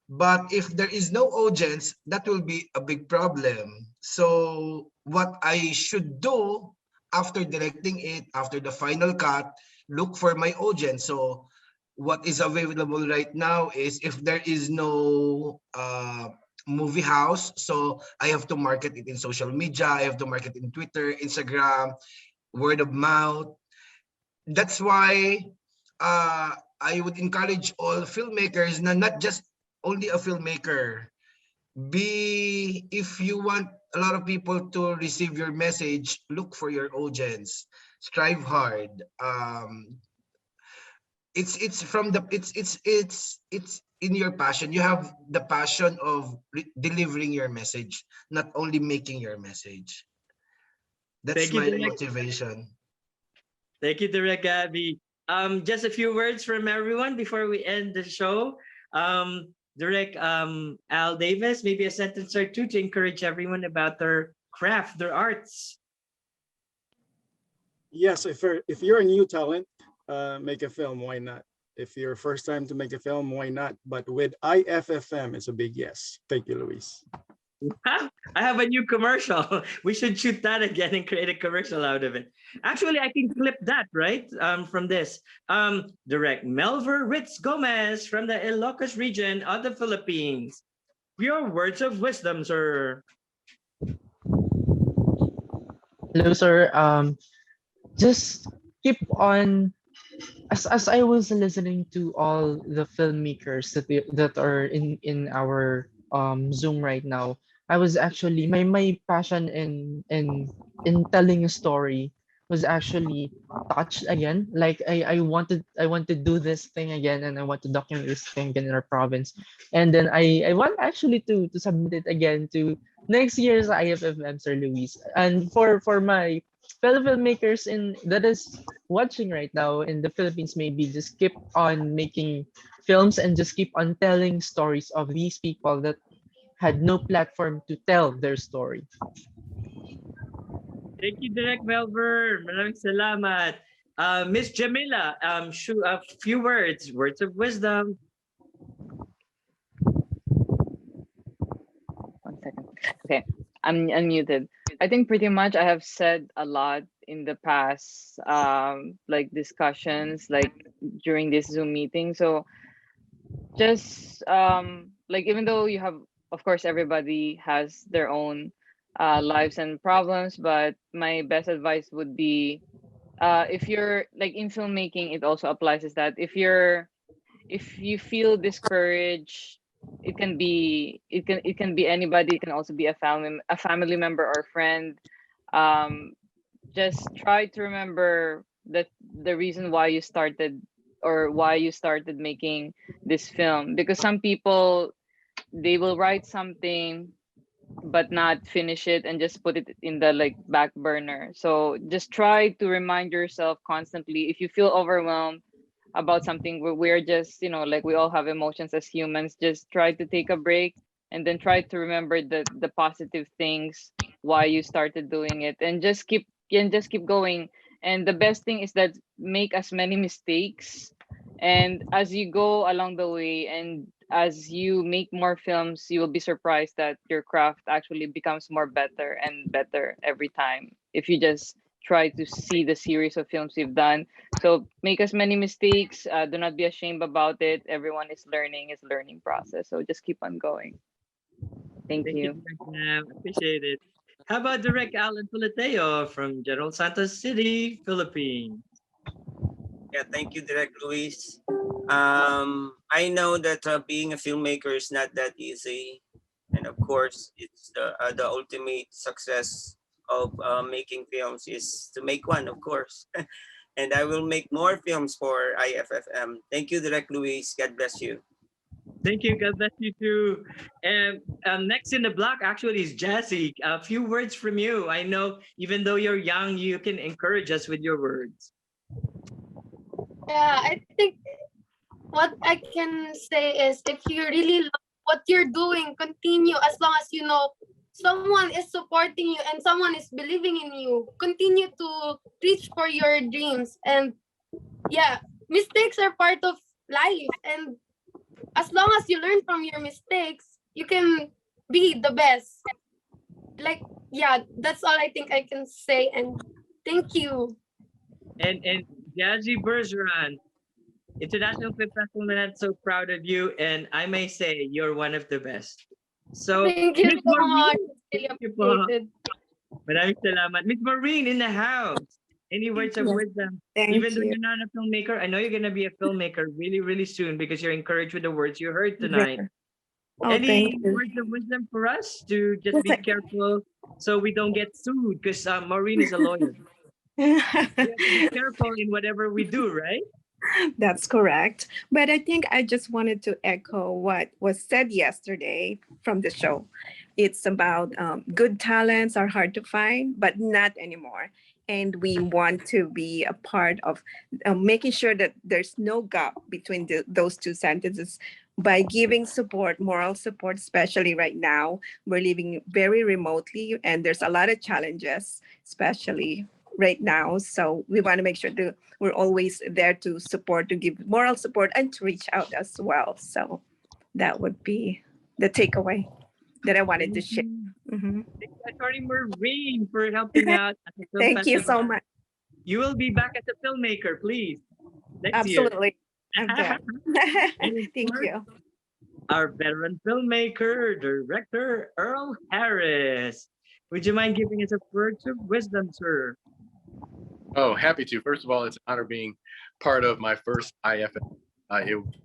But if there is no audience, that will be a big problem. So what I should do after directing it, after the final cut, look for my audience. So what is available right now is if there is no movie house, so I have to market it in social media. I have to market in Twitter, Instagram, word of mouth. That's why I would encourage all filmmakers, not just only a filmmaker. If you want a lot of people to receive your message, look for your audience. Strive hard. It's from the it's in your passion. You have the passion of delivering your message, not only making your message. That's Thank you, my direct. motivation. Thank you, direct Gabby. Just a few words from everyone before we end the show. Direct Al Davis, maybe a sentence or two to encourage everyone about their craft, their arts. Yes, if you're a new talent, make a film. Why not? If you're first time to make a film, why not? But with IFFM, it's a big yes. Thank you, Luis. I have a new commercial. We should shoot that again and create a commercial out of it. Actually, I can clip that, right? From this. Direct Melver Ritz Gomez from the Ilocos region of the Philippines. Your words of wisdom, sir. Hello, sir. Just keep on. As I was listening to all the filmmakers that are in our Zoom right now, I was actually my passion in telling a story was actually touched again. Like I want to do this thing again, and I want to document this thing again in our province. And then I want actually to submit it again to next year's IFFM, Sir Luis. And for my fellow filmmakers in that is watching right now in the Philippines, maybe just keep on making films and just keep on telling stories of these people that had no platform to tell their story. Thank you, Direct Melver. Maraming salamat. Miss Jamila, a few words of wisdom. One second. Okay, I'm unmuted. I think pretty much I have said a lot in the past, like discussions, like during this Zoom meeting. So just like even though you have, of course, everybody has their own lives and problems, but my best advice would be, if you're like in filmmaking, it also applies is that if you feel discouraged, it can be anybody. It can also be a family member or friend. Just try to remember that the reason why you started or why you started making this film, because some people, they will write something but not finish it and just put it in the like back burner. So just try to remind yourself constantly. If you feel overwhelmed about something, we're just, like we all have emotions as humans, just try to take a break and then try to remember the positive things why you started doing it, and just keep going. And the best thing is that make as many mistakes, and as you go along the way and as you make more films, you will be surprised that your craft actually becomes more better and better every time if you just try to see the series of films you've done. So make as many mistakes, do not be ashamed about it. Everyone is learning, it's a learning process, so just keep on going. Thank Thank you, you. Direk Nav. Appreciate it. How about Direct Alan Filateo from General Santos City, Philippines? Yeah, thank you, Direct Luis. I know that being a filmmaker is not that easy, and of course, it's the ultimate success of making films is to make one, of course. And I will make more films for IFFM. Thank you, Direct Luis. God bless you. Thank you. God bless you too. And next in the block actually is Jazzy. A few words from you. I know even though you're young, you can encourage us with your words. Yeah, I think what I can say is if you really love what you're doing, continue as long as you know someone is supporting you and someone is believing in you. Continue to reach for your dreams. And yeah, mistakes are part of life. And as long as you learn from your mistakes, you can be the best. Like, yeah, that's all I think I can say. And thank you. And Jazzy Bergeron, International Film Festival, I'm so proud of you. And I may say you're one of the best. So, Thank you Miss so much. Maureen, Really thank you po. appreciated. Maraming salamat. Miss Maureen in the house. Any words of Yes, wisdom? thank Even though you. you're not a filmmaker, I know you're going to be a filmmaker really, really soon because you're encouraged with the words you heard tonight. Yeah. Oh, Any thank you. words of wisdom for us to just Just be like careful so we don't get sued? Because Maureen is a lawyer. We have to be careful in whatever we do, right? That's correct. But I think I just wanted to echo what was said yesterday from the show. It's about good talents are hard to find, but not anymore. And we want to be a part of making sure that there's no gap between those two sentences by giving support, moral support, especially right now. We're living very remotely and there's a lot of challenges, especially right now. So we want to make sure that we're always there to support, to give moral support and to reach out as well. So that would be the takeaway that I wanted to share. Mhm. Sorry, Maureen, for helping out at the film Thank you festival. so much. You will be back as a filmmaker, please, next year. Absolutely. I'm there. And of Thank course, you. our veteran filmmaker, director, Earl Harris. Would you mind giving us a word of wisdom, sir? Oh, happy to. First of all, it's an honor being part of my first IFF.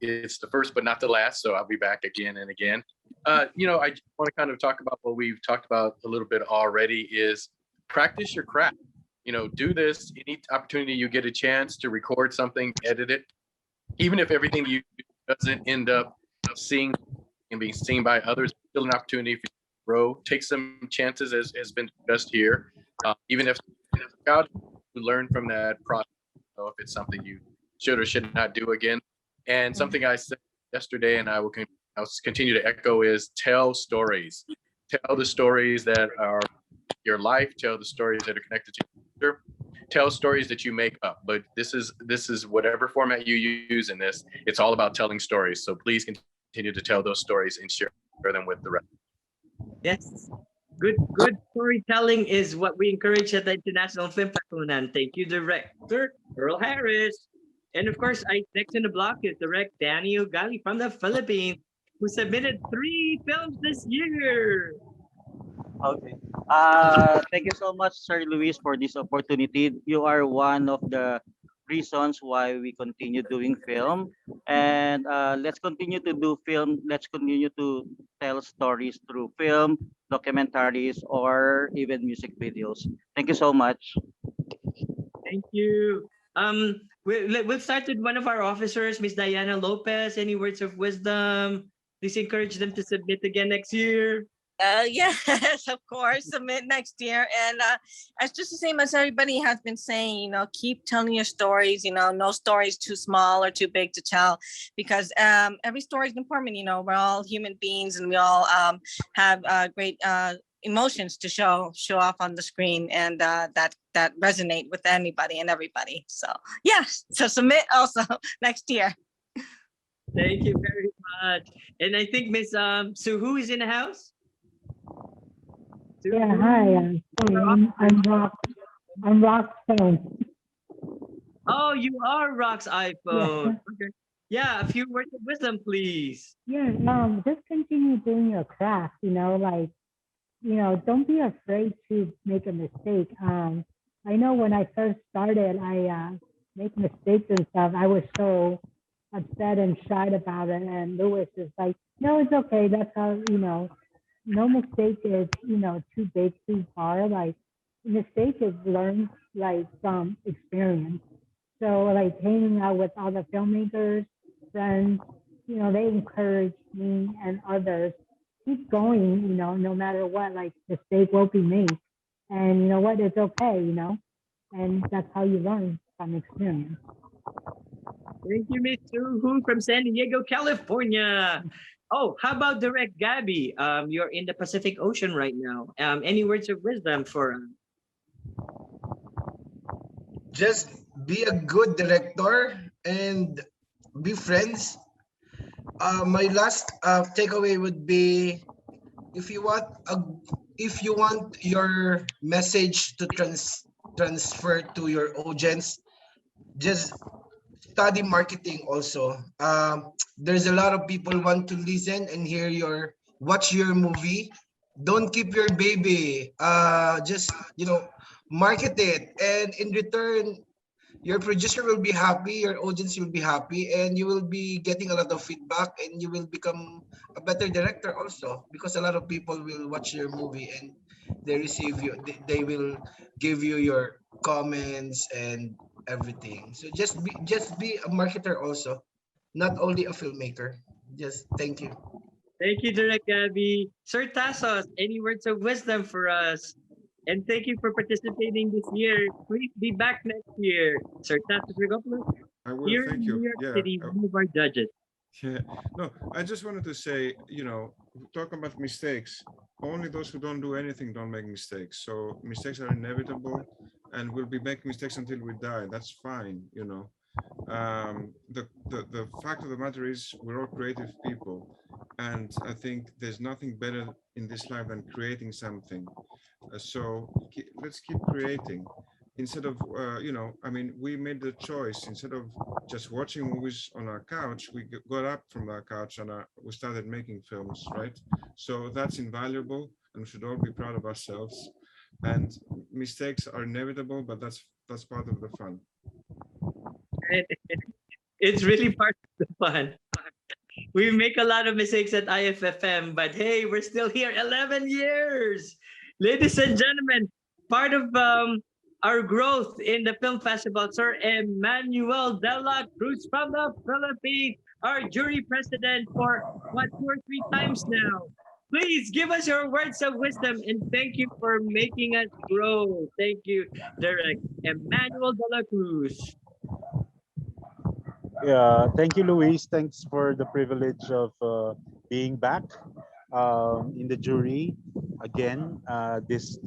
It's the first, but not the last, so I'll be back again and again. I want to kind of talk about what we've talked about a little bit already is practice your craft. Do this any opportunity you get a chance to record something, edit it, even if everything you do doesn't end up seeing and being seen by others, still an opportunity for you to grow. Take some chances, as has been discussed here, even if you learn from that process. If it's something you should or should not do again. And something I said yesterday, and I'll continue to echo, is tell stories. Tell the stories that are your life. Tell the stories that are connected to your future. Tell stories that you make up. But this is whatever format you use in this. It's all about telling stories. So please continue to tell those stories and share them with the rest. Yes. Good storytelling is what we encourage at the International Film Festival. And thank you, Director Earl Harris. And of course, next in the block is Direct Daniel Galli from the Philippines, who submitted 3 films this year. Okay. Thank you so much, Sir Luis, for this opportunity. You are one of the reasons why we continue doing film. And let's continue to do film. Let's continue to tell stories through film, documentaries, or even music videos. Thank you so much. Thank you. We'll start with one of our officers, Miss Diana Lopez. Any words of wisdom? Please encourage them to submit again next year. Yes, of course, submit next year. And it's just the same as everybody has been saying, keep telling your stories, no story is too small or too big to tell, because every story is important. We're all human beings, and we all have great emotions to show off on the screen, and that resonate with anybody and everybody. So yes, so submit also next year. Thank you very much. And I think Miss Suhu is in the house. Yeah, hi. I'm Rock. I'm Rock's phone. Oh, you are Rock's Yeah. iPhone. Okay. Yeah, a few words of wisdom, please. Yeah. Just continue doing your craft. Don't be afraid to make a mistake. I know when I first started, I make mistakes and stuff. I was so upset and shy about it. And Louis is like, no, it's okay. That's how, no mistake is, too big, too far. Like, mistake is learned like from experience. So like hanging out with other filmmakers, friends, they encourage me and others keep going, no matter what, like mistake will be made. And you know what, it's okay, and that's how you learn from experience. Thank you, Miss Suhu from San Diego, California. Oh, how about direct Gabby? You're in the Pacific Ocean right now. Any words of wisdom for Just be a good director and be friends. My last takeaway would be, if you want your message to transfer to your audience, just study marketing also. There's a lot of people want to listen and watch your movie. Don't keep your baby. Just market it, and in return, your producer will be happy, your audience will be happy, and you will be getting a lot of feedback, and you will become a better director also, because a lot of people will watch your movie and they will give you your comments and everything. So just be a marketer also, not only a filmmaker. Just thank you. Thank you, direct Gabby. Sir Tassos, any words of wisdom for us? And thank you for participating this year. Please be back next year. Sir Tassos Rigopoulos, I will. here Thank in you. New York Yeah. City, one of our judges. Yeah. No, I just wanted to say, talk about mistakes. Only those who don't do anything don't make mistakes. So mistakes are inevitable, and we'll be making mistakes until we die. That's fine. The fact of the matter is we're all creative people, and I think there's nothing better in this life than creating something. So let's keep creating. Instead of, we made the choice. Instead of just watching movies on our couch, we got up from our couch and we started making films, right? So that's invaluable, and we should all be proud of ourselves. And mistakes are inevitable, but that's part of the fun. It's really part of the fun. We make a lot of mistakes at IFFM, but hey, we're still here 11 years. Ladies and gentlemen, part of our growth in the film festival, Sir Emmanuel de la Cruz from the Philippines, our jury president for 2 or 3 times now. Please give us your words of wisdom, and thank you for making us grow. Thank you, Direct Emmanuel de la Cruz. Yeah, thank you, Luis. Thanks for the privilege of being back in the jury again this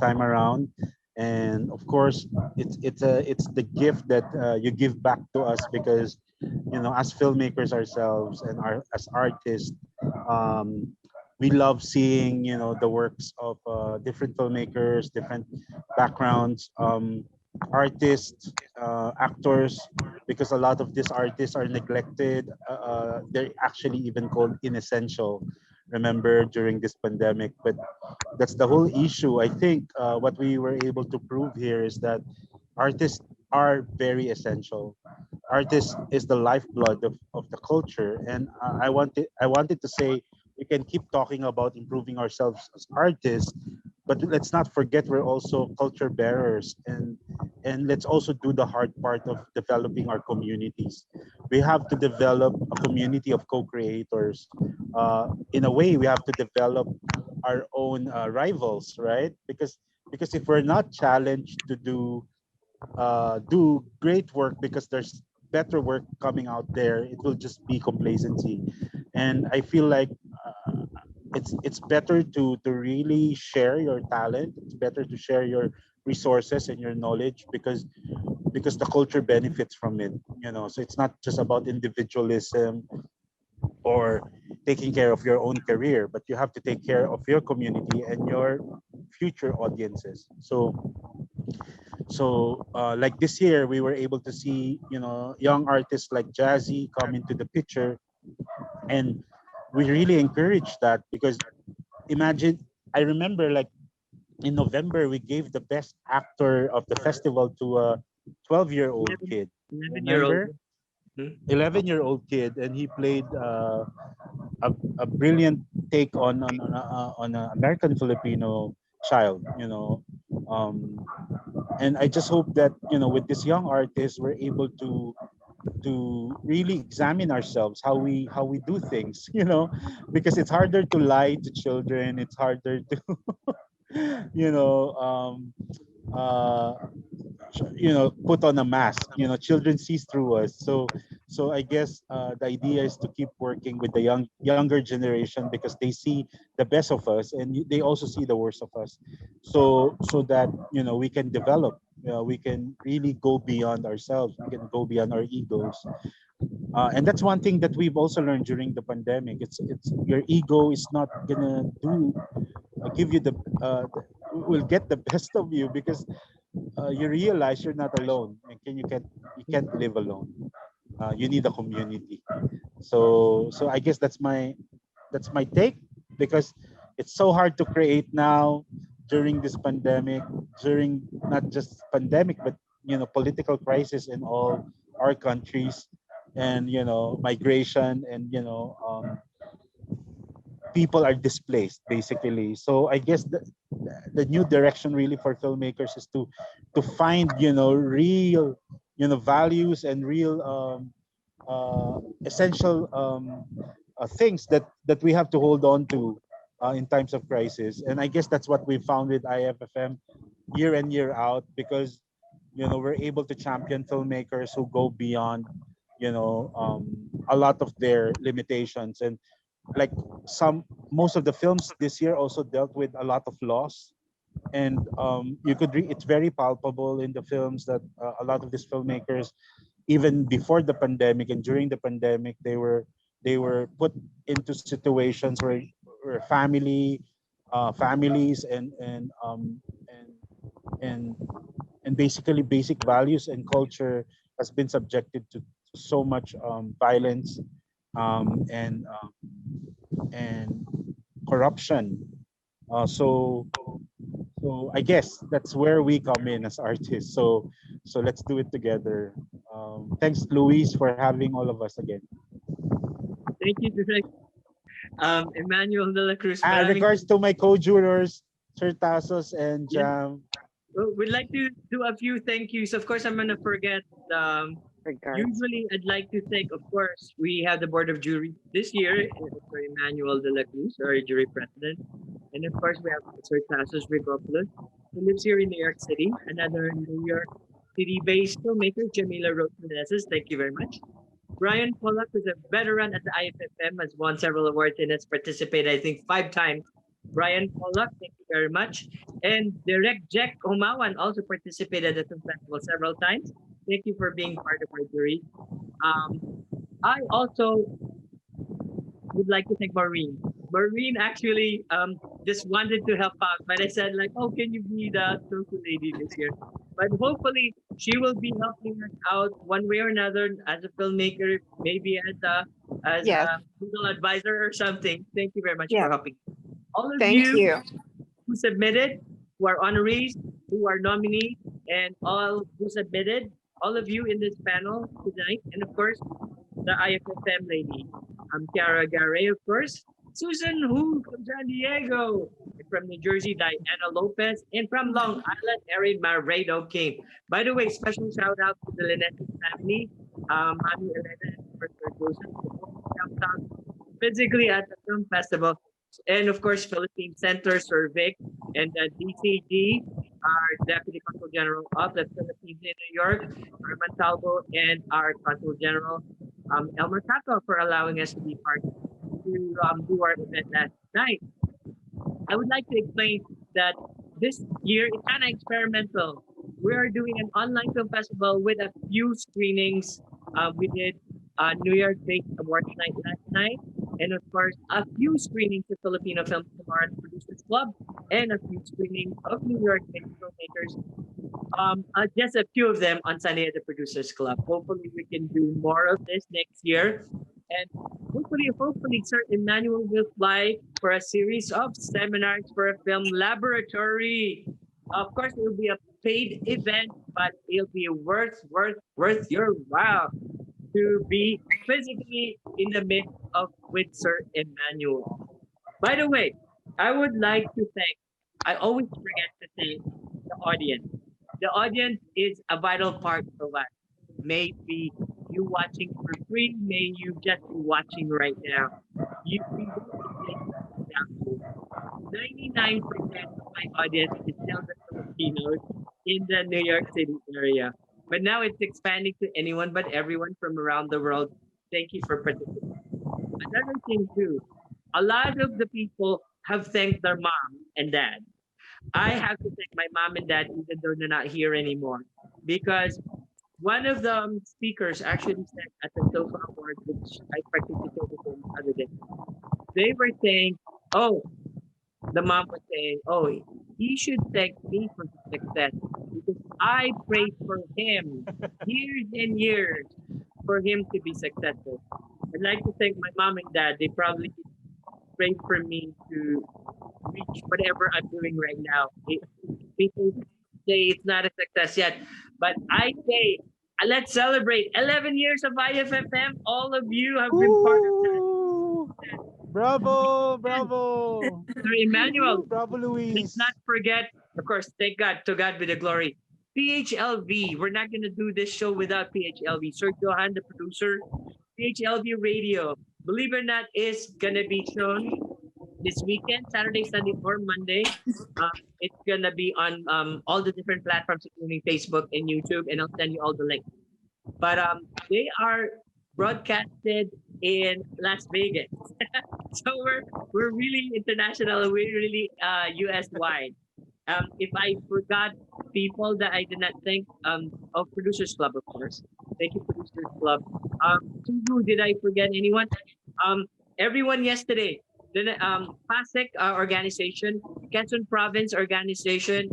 time around. And of course, it's the gift that you give back to us, because as filmmakers ourselves and as artists, we love seeing the works of different filmmakers, different backgrounds, artists, actors, because a lot of these artists are neglected. They're actually even called inessential, remember, during this pandemic. But that's the whole issue. I think what we were able to prove here is that artists are very essential. Artists is the lifeblood of the culture. And I wanted to say, we can keep talking about improving ourselves as artists, but let's not forget we're also culture bearers, and let's also do the hard part of developing our communities. We have to develop a community of co-creators. In a way, we have to develop our own rivals, right? Because if we're not challenged to do great work because there's better work coming out there, it will just be complacency. And I feel like it's better to really share your talent. It's better to share your resources and your knowledge because the culture benefits from it. So it's not just about individualism or taking care of your own career, but you have to take care of your community and your future audiences. So like this year, we were able to see, young artists like Jazzy come into the picture, and we really encourage that because imagine, I remember like in November, we gave the best actor of the festival to a 12-year-old kid. 11-year-old. Remember? 11-year-old kid, and he played a brilliant take on an American Filipino child. And I just hope that with this young artist, we're able to really examine ourselves how we do things. Because it's harder to lie to children. It's harder to you know uh put on a mask. Children sees through us. So I guess the idea is to keep working with the younger generation because they see the best of us and they also see the worst of us, so that we can develop. We can really go beyond ourselves. We can go beyond our egos. And that's one thing that we've also learned during the pandemic. It's your ego is not gonna give you will get the best of you because you realize you're not alone, and you can't live alone. You need a community. So I guess that's my take, because it's so hard to create now during this pandemic, during not just pandemic but political crisis in all our countries, and migration, and people are displaced basically. So I guess the new direction really for filmmakers is to find real values and real essential things that we have to hold on to in times of crisis. And I guess that's what we found with IFFM year in year out, because we're able to champion filmmakers who go beyond a lot of their limitations. And like most of the films this year also dealt with a lot of loss, and it's very palpable in the films that a lot of these filmmakers, even before the pandemic and during the pandemic, they were put into situations where families and and basically basic values and culture has been subjected to so much violence, and corruption. So I guess that's where we come in as artists. So let's do it together. Thanks, Luis, for having all of us again. Thank you, Direk. Emmanuel de la Cruz. Regards to my co-jurors, Sir Tasos and Jam. Well, we'd like to do a few thank yous. Of course, I'm gonna forget. Usually, I'd like to thank, of course, we have the board of jury this year for Emmanuel de la Cruz, our jury president, and of course we have Sir Tasos Rigopoulos, who lives here in New York City. Another New York City-based filmmaker, Jamila Rose Meneses. Thank you very much. Brian Pollack, who's a veteran at the IFFM, has won several awards and has participated, I think, 5 times. Brian Pollack, thank you very much. And Direct Jack Omawan also participated at the festival several times. Thank you for being part of our jury. I also would like to thank Maureen. Maureen actually just wanted to help out, but I said like, oh, can you be the social lady this year? But hopefully she will be helping us out one way or another as a filmmaker, maybe as a legal advisor or something. Thank you very much for helping. All of you who submitted, who are honorees, who are nominees, and all who submitted, all of you in this panel tonight, and of course, the IFFM lady. I'm Kiara Garay, of course. Susan Hu from San Diego. And from New Jersey, Diana Lopez. And from Long Island, Erin Maredo came. By the way, special shout out to the Lynette family. Mommy Elena and Sir Joseph, who helped out physically at the film festival. and of course, Philippine Center, Vic, and the DCG, our Deputy Consul General of the Philippines in New York, our Montalvo, and our Consul General, Elmer Cato, for allowing us to be part to do our event last night. I would like to explain that this year is kind of experimental. We are doing an online film festival with a few screenings. We did New York-based awards night last night, and of course, a few screenings of Filipino films tomorrow at the Producers Club, and a few screenings of New York-based filmmakers. Just a few of them on Sunday at the Producers Club. Hopefully, we can do more of this next year. And hopefully, Sir Emmanuel will fly for a series of seminars for a film laboratory. Of course, it will be a paid event, but it'll be worth your while to be physically in the midst of with Sir Emmanuel. By the way, I would like to thank, I always forget to thank the audience. The audience is a vital part of us. Maybe you watching for free, may you just be watching right now. We don't exist without you. 99% of my audience is still the Filipinos in the New York City area. But now it's expanding to anyone but everyone from around the world. Thank you for participating. Another thing too, a lot of the people have thanked their mom and dad. I have to thank my mom and dad, even though they're not here anymore, because one of the speakers actually said at the SOFA Award, which I participated in the other day, they were saying, oh, the mom was saying, oh, he should thank me for his success because I prayed for him years and years for him to be successful. I'd like to thank my mom and dad. They probably prayed for me to reach whatever I'm doing right now. People say it's not a success yet, but I say, let's celebrate 11 years of IFFM. All of you have been part of that. Bravo, bravo. Sir Emmanuel, bravo, Luis. Let's not forget, of course, thank God, to God be the glory. PHLV, we're not going to do this show without PHLV. Sir Johan, the producer, PHLV Radio, believe it or not, is going to be shown this weekend, Saturday, Sunday, or Monday. It's going to be on all the different platforms, including Facebook and YouTube, and I'll send you all the links. But they are broadcasted in Las Vegas. So we're really international. We're really US wide. If I forgot people that I did not think of Producers Club, of course. Thank you, Producers Club. Did I forget anyone? Everyone yesterday. The PASEC organization, Quezon Province organization,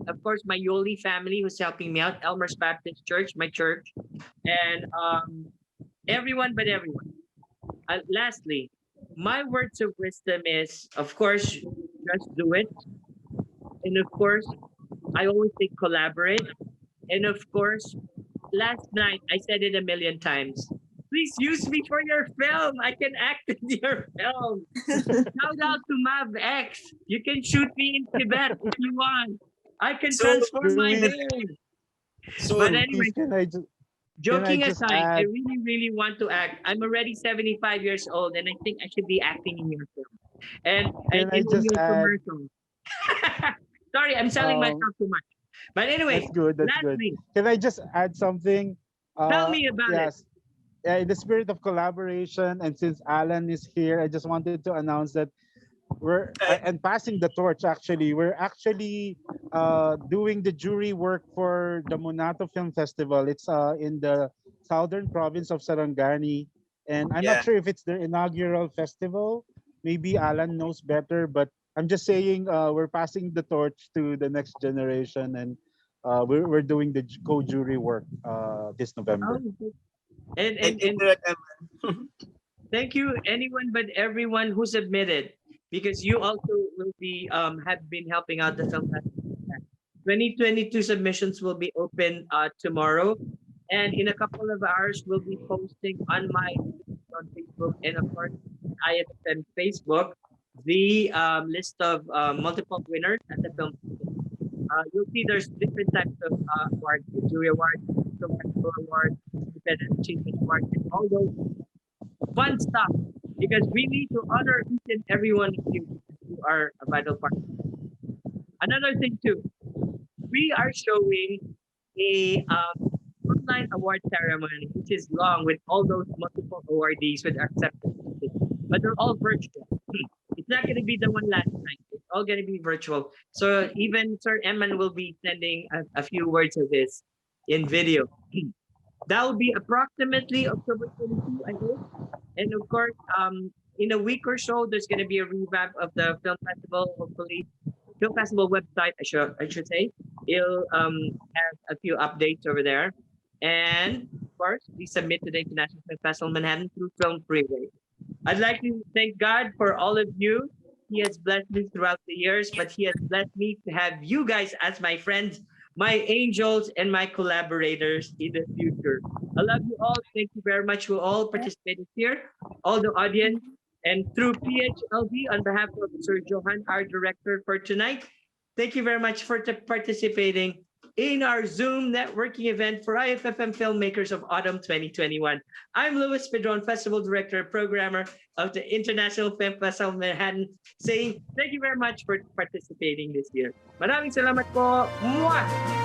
of course, my Yoli family was helping me out, Elmer's Baptist Church, my church, and everyone but everyone. Lastly, my words of wisdom is, of course, just do it. And of course, I always say collaborate. And of course, last night, I said it a million times. Please use me for your film. I can act in your film. Shout out to Mav X. You can shoot me in Tibet if you want. I can transform my hair. But anyway, joking aside, I really, really want to act. I'm already 75 years old, and I think I should be acting in your film. And in your commercial. Sorry, I'm selling myself too much. But anyway, that's good. That's lastly, good. Can I just add something? Tell me about it. Yeah, in the spirit of collaboration, and since Alan is here, I just wanted to announce that we're and passing the torch. Actually, we're actually doing the jury work for the Monato Film Festival. It's in the southern province of Sarangani, and I'm not sure if it's their inaugural festival. Maybe Alan knows better, but I'm just saying we're passing the torch to the next generation, and we're doing the co-jury work this November. And thank you, anyone but everyone who submitted, because you also will be have been helping out the film festival. 2022 submissions will be open tomorrow, and in a couple of hours we'll be posting on my on Facebook and of course IFM Facebook the list of multiple winners at the film festival. You'll see there's different types of awards: the jury award, film festival award, independent achievement award, and all those fun stuff because we need to honor each and every one of you who are a vital part. Another thing too, we are showing a online award ceremony, which is long with all those multiple awardees with acceptance, but they're all virtual. It's not going to be the one last night. It's all going to be virtual. So even Sir Eman will be sending a few words of this in video. That will be approximately October 22, I hope. And of course, in a week or so, there's going to be a revamp of the film festival. Hopefully, film festival website. I should say it'll have a few updates over there. And of course, we submit to the International Film Festival Manhattan through Film Freeway. I'd like to thank God for all of you. He has blessed me throughout the years, but He has blessed me to have you guys as my friends, my angels, and my collaborators in the future. I love you all. Thank you very much who all participated here, all the audience, and through PHLV on behalf of Sir Johan, our director for tonight. Thank you very much for participating in our Zoom networking event for IFFM Filmmakers of Autumn 2021. I'm Luis Pedron, Festival Director, Programmer of the International Film Festival Manhattan, saying thank you very much for participating this year. Maraming salamat po. Mwah!